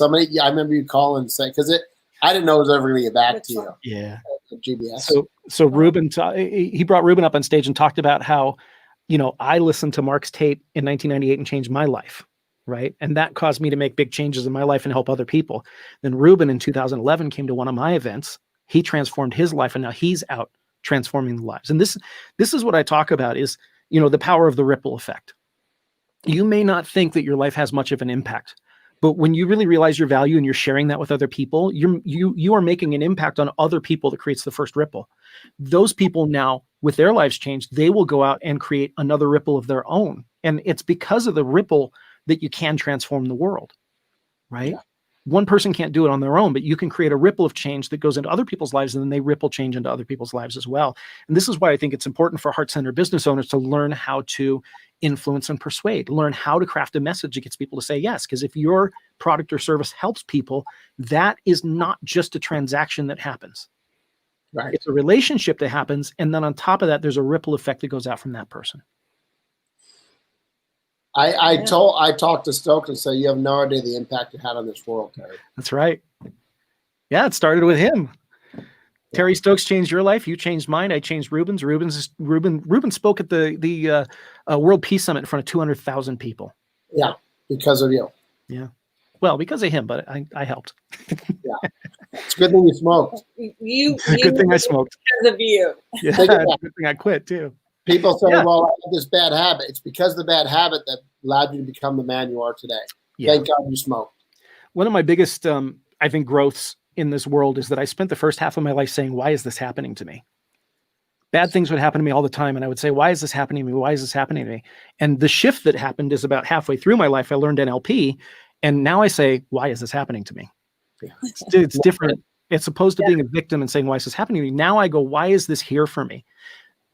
I remember you calling and saying, because I didn't know it was ever going to get back to you. Yeah. GBS. So Ruben, he brought Ruben up on stage and talked about how, I listened to Mark's tape in 1998 and changed my life. Right. And that caused me to make big changes in my life and help other people. Then Ruben in 2011 came to one of my events. He transformed his life, and now he's out transforming the lives. And this is what I talk about is, the power of the ripple effect. You may not think that your life has much of an impact, but when you really realize your value and you're sharing that with other people, you are making an impact on other people that creates the first ripple. Those people now, with their lives changed, they will go out and create another ripple of their own. And it's because of the ripple that you can transform the world, right? Yeah. One person can't do it on their own, but you can create a ripple of change that goes into other people's lives, and then they ripple change into other people's lives as well. And this is why I think it's important for heart-centered business owners to learn how to influence and persuade, learn how to craft a message that gets people to say yes. Because if your product or service helps people, that is not just a transaction that happens. Right. It's a relationship that happens. And then on top of that, there's a ripple effect that goes out from that person. I talked to Stokes and said, you have no idea the impact it had on this world, Terry. That's right. Yeah, it started with him. Terry Stokes changed your life. You changed mine. I changed Ruben's. Ruben spoke at the World Peace Summit in front of 200,000 people. Yeah, because of you. Yeah. Well, because of him, but I helped. Yeah. It's a good thing you smoked. Good thing I smoked. Because of you. Yeah, good thing I quit too. People say, well, I have this bad habit. It's because of the bad habit that allowed you to become the man you are today. Yeah. Thank God you smoked. One of my biggest, I think, growths in this world is that I spent the first half of my life saying, why is this happening to me? Bad things would happen to me all the time. And I would say, why is this happening to me? Why is this happening to me? And the shift that happened is about halfway through my life, I learned NLP. And now I say, why is this happening to me? It's different. It's opposed to being a victim and saying, why is this happening to me? Now I go, why is this here for me?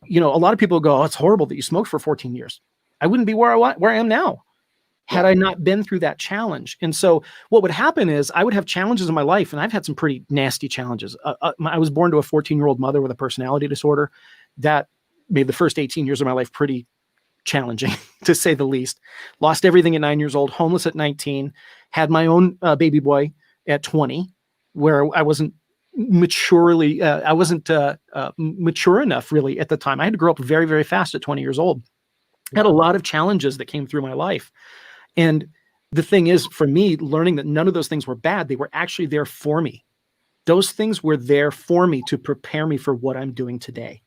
You know, a lot of people go, oh, it's horrible that you smoked for 14 years. I wouldn't be where I am now had I not been through that challenge. And so what would happen is I would have challenges in my life, and I've had some pretty nasty challenges. I was born to a 14-year-old mother with a personality disorder. That made the first 18 years of my life pretty challenging, to say the least. Lost everything at 9 years old, homeless at 19, had my own baby boy at 20, where I wasn't mature enough really at the time. I had to grow up very, very fast at 20 years old. I had a lot of challenges that came through my life. And the thing is, for me, learning that none of those things were bad, they were actually there for me. Those things were there for me to prepare me for what I'm doing today.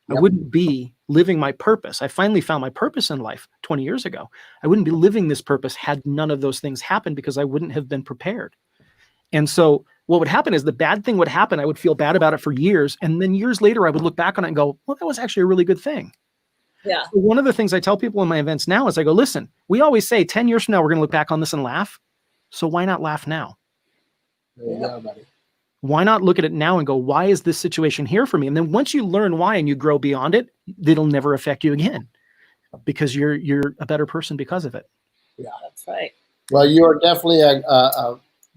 Yep. I wouldn't be living my purpose. I finally found my purpose in life 20 years ago. I wouldn't be living this purpose had none of those things happened, because I wouldn't have been prepared. And so what would happen is the bad thing would happen. I would feel bad about it for years. And then years later, I would look back on it and go, well, that was actually a really good thing. Yeah. So one of the things I tell people in my events now is I go, listen, we always say 10 years from now, we're going to look back on this and laugh. So why not laugh now? There you go, buddy. Why not look at it now and go, why is this situation here for me? And then once you learn why and you grow beyond it, it'll never affect you again, because you're a better person because of it. Yeah, that's right. Well, you are definitely a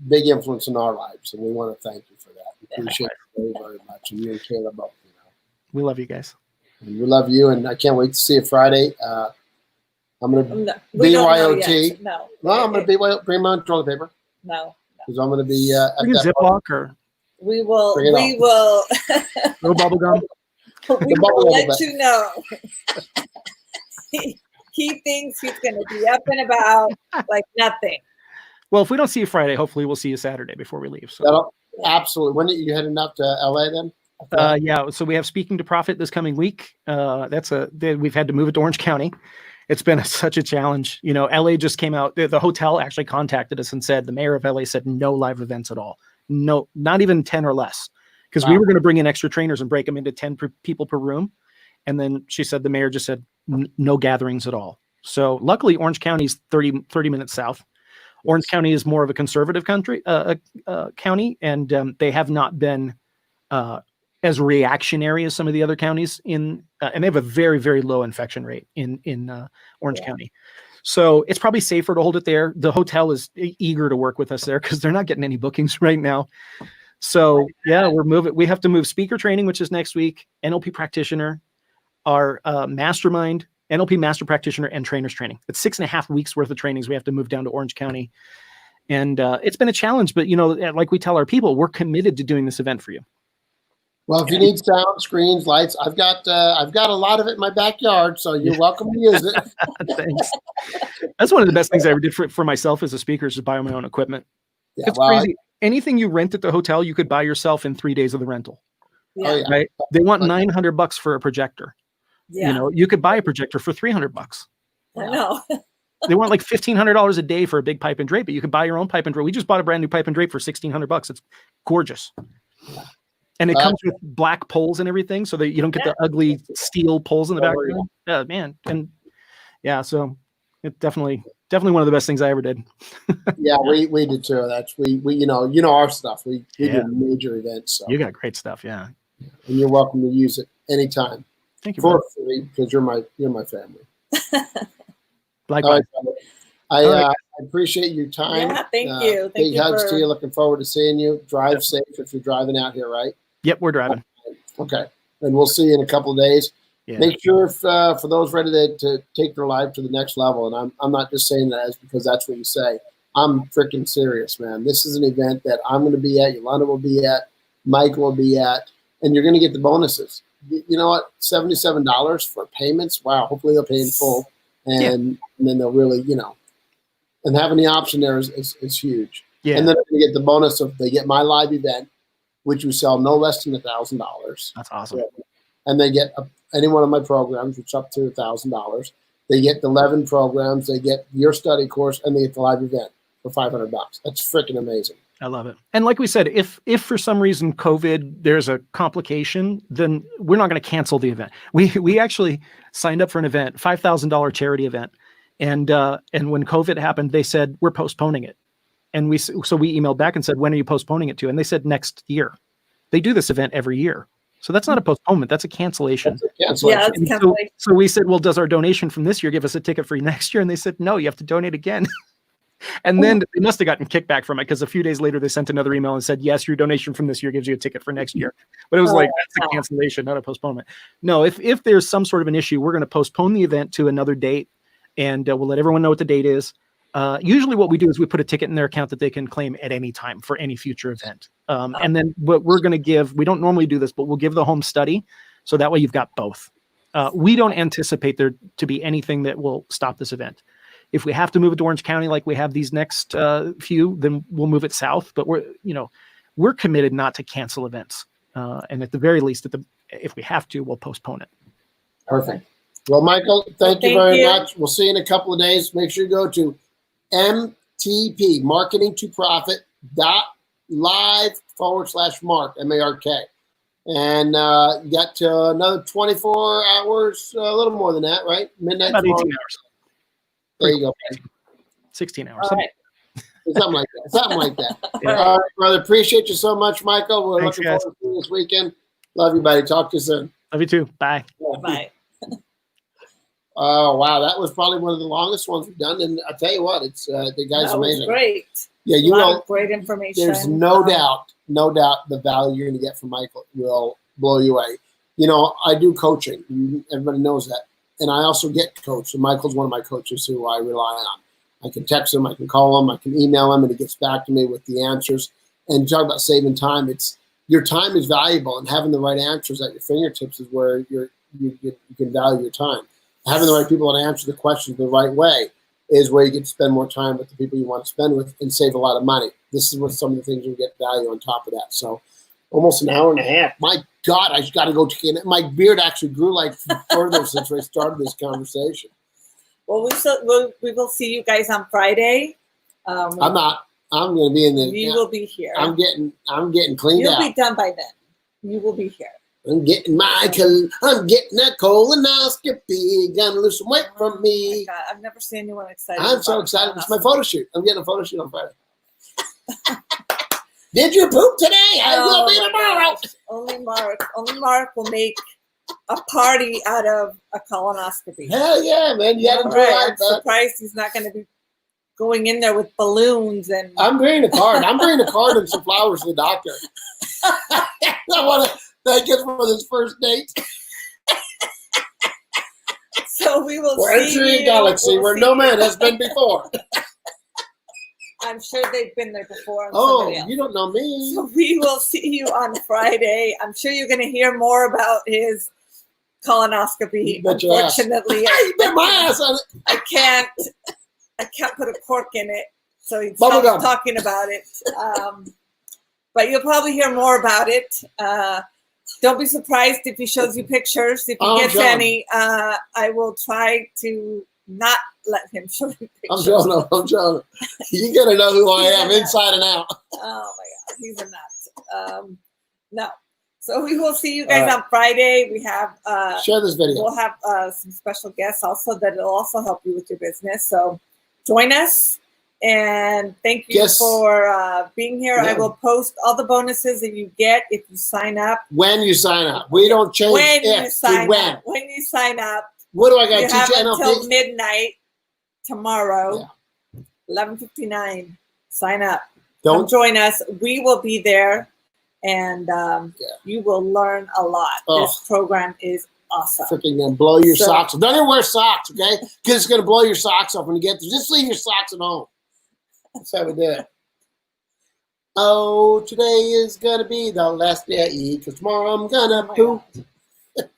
big influence in our lives, and we want to thank you for that. We appreciate it very, very much. And you and Kayla both, you know. We love you guys. And we love you, and I can't wait to see you Friday. I'm going to BYOT. No, I'm going to bring my own toilet paper. No. Because I'm going to be at that Ziploc or we will no bubble gum. We will let you know. He thinks he's going to be up and about like nothing. Well, if we don't see you Friday, hopefully we'll see you Saturday before we leave. So absolutely. When are you heading up to LA then? Yeah. So we have Speaking to Profit this coming week. We've had to move it to Orange County. It's been such a challenge. You know, LA just came out. The hotel actually contacted us and said, the mayor of LA said no live events at all. No, not even 10 or less. Because we were going to bring in extra trainers and break them into 10 people per room. And then she said, the mayor just said no gatherings at all. So luckily Orange County's 30 minutes south. Orange County is more of a conservative county, and they have not been as reactionary as some of the other counties and they have a very, very low infection rate in Orange County. So it's probably safer to hold it there. The hotel is eager to work with us there because they're not getting any bookings right now. So yeah, we have to move speaker training, which is next week, NLP practitioner, our mastermind, NLP master practitioner, and trainers training. It's 6.5 weeks worth of trainings we have to move down to Orange County. And it's been a challenge, but you know, like we tell our people, we're committed to doing this event for you. Well, if you need sound, screens, lights, I've got a lot of it in my backyard, so you're welcome to use it. Thanks. That's one of the best things I ever did for myself as a speaker, is to buy my own equipment. Yeah, it's crazy. Anything you rent at the hotel, you could buy yourself in 3 days of the rental. Yeah. Oh, yeah. Right? They want $900 for a projector. Yeah. You know, you could buy a projector for $300. I know. They want like $1,500 a day for a big pipe and drape, but you could buy your own pipe and drape. We just bought a brand new pipe and drape for $1,600. It's gorgeous. And it comes with black poles and everything, so that you don't get the ugly steel poles in the background. Yeah, man. And yeah, so it's definitely one of the best things I ever did. Yeah, we did too. That's we you know our stuff. We did major events. So. You got great stuff, yeah. And you're welcome to use it anytime. Thank you for free, because you're my family. Likewise. I appreciate your time. Yeah, thank you. Big hugs to you. Looking forward to seeing you. Drive safe if you're driving out here, right? Yep, we're driving. Okay. And we'll see you in a couple of days. Yeah. Make sure for those ready to take their life to the next level, and I'm not just saying that as because that's what you say. I'm freaking serious, man. This is an event that I'm going to be at, Yolanda will be at, Mike will be at, and you're going to get the bonuses. You know what? $77 for payments. Wow. Hopefully they'll pay in full, and then they'll really, and having the option there is huge. Yeah. And then they get the bonus of they get my live event, which we sell no less than $1,000. That's awesome. And they get any one of my programs, which is up to $1,000. They get the 11 programs. They get your study course, and they get the live event for $500. That's freaking amazing. I love it. And like we said, if for some reason COVID, there's a complication, then we're not going to cancel the event. We actually signed up for an event, $5,000 charity event. And when COVID happened, they said, we're postponing it. And so we emailed back and said, when are you postponing it to? And they said next year. They do this event every year. So that's not a postponement. That's a cancellation. Yeah, it's cancellation. So we said, well, does our donation from this year give us a ticket for next year? And they said, no, you have to donate again. And then they must have gotten kickback from it, because a few days later they sent another email and said, yes, your donation from this year gives you a ticket for next year. But it was that's a cancellation, not a postponement. No, if there's some sort of an issue, we're going to postpone the event to another date, and we'll let everyone know what the date is. Usually what we do is we put a ticket in their account that they can claim at any time for any future event. And then what we're going to give, we don't normally do this, but we'll give the home study. So that way you've got both. We don't anticipate there to be anything that will stop this event. If we have to move it to Orange County, like we have these next few, then we'll move it south. But we're committed not to cancel events. And at the very least, if we have to, we'll postpone it. Perfect. Well, Michael, thank you very much. We'll see you in a couple of days. Make sure you go to MTP, marketingtoprofit.live/Mark, M-A-R-K. And you got to another 24 hours, a little more than that, right? Midnight. About 18 hours. There you go. 16 hours. All right. Something like that. Something like that. Yeah. All right, brother. Appreciate you so much, Michael. We're Thanks, looking forward to seeing you this weekend. Love you, buddy. Talk to you soon. Love you too. Bye. Bye. Oh, wow. That was probably one of the longest ones we've done. And I tell you what, it's the guy's amazing. Great. Yeah, you will. Great information. There's no doubt the value you're going to get from Michael will blow you away. I do coaching. Everybody knows that. And I also get coached. And Michael's one of my coaches who I rely on. I can text him, I can call him, I can email him, and he gets back to me with the answers. And talk about saving time. Your time is valuable, and having the right answers at your fingertips is where you can value your time. Having the right people to answer the questions the right way is where you get to spend more time with the people you want to spend with and save a lot of money. This is what some of the things you get value on top of that. So almost an hour and a half. My God, I just got to go take it. My beard actually grew like further since we started this conversation. Well, we will see you guys on Friday. I'm not. I'm going to be in the. You will be here. I'm getting cleaned out. You'll be done by then. You will be here. I'm getting that colonoscopy. Gonna lose some weight from me. Oh my God, I've never seen anyone excited. I'm so excited. It's my photo shoot. I'm getting a photo shoot on Friday. Did you poop today? I will be tomorrow. Only Mark will make a party out of a colonoscopy. Hell yeah, man. You got to enjoy life. I'm surprised he's not going to be going in there with balloons and. I'm bringing a card. I'm bringing a card and some flowers to the doctor. I want to thank him for this first date. So we will We're see entering a galaxy where no man has been before. I'm sure they've been there before. Oh, you don't know me. So we will see you on Friday. I'm sure you're going to hear more about his colonoscopy. Unfortunately, you bet my ass on it. I can't put a cork in it, so he stops talking about it. But you'll probably hear more about it. Don't be surprised if he shows you pictures. If he gets any, I will try to not let him show you pictures. I'm showing. You gotta know who I am inside and out. Oh my God, he's a nut. No. So we will see you guys on Friday. We have share this video. We'll have some special guests also that will also help you with your business. So join us. And thank you for being here. Yeah. I will post all the bonuses that you get if you sign up. When you sign up. We don't change when you sign up. When you sign up. What do I got to teach you? Until midnight tomorrow, 11:59. Sign up. Come join us. We will be there, and you will learn a lot. This program is awesome. Freaking gonna blow your socks off. Don't even wear socks, okay? Because it's gonna blow your socks off when you get there. Just leave your socks at home. That's how we do it. Oh, today is gonna be the last day I eat, because tomorrow I'm gonna poop.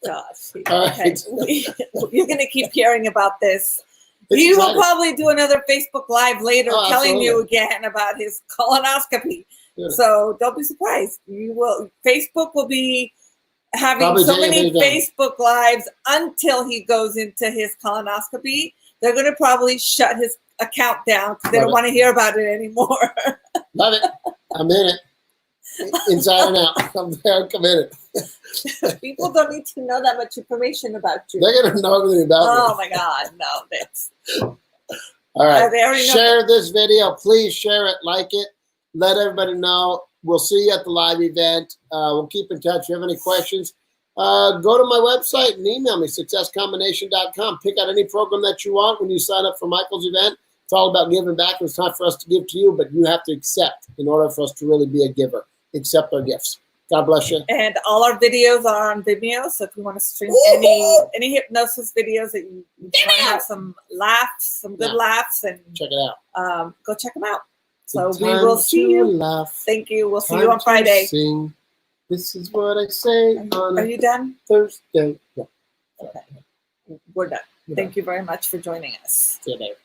Gosh, okay. You're going to keep hearing about this. He will probably do another Facebook Live later telling you again about his colonoscopy. Yeah. So don't be surprised. Facebook will be having so many Facebook Lives until he goes into his colonoscopy. They're going to probably shut his account down because they don't want to hear about it anymore. Love it. I'm in it. Inside and out. I'm very committed. People don't need to know that much information about you. They're going to know everything about me. Oh my God, no. All right. They already know. Share this video. Please share it, like it. Let everybody know. We'll see you at the live event. We'll keep in touch. If you have any questions, go to my website and email me, successcombination.com. Pick out any program that you want when you sign up for Michael's event. It's all about giving back. It's not for us to give to you, but you have to accept in order for us to really be a giver. Accept our gifts. God bless you. And all our videos are on Vimeo, so if you want to stream any hypnosis videos that you want to have some laughs, some good laughs, and check it out. Go check them out. So we will see you. Laugh. Thank you. We'll see you on Friday. Sing. This is what I say on Are you done? Thursday. Yeah. Okay. We're done. Thank you very much for joining us. See you later.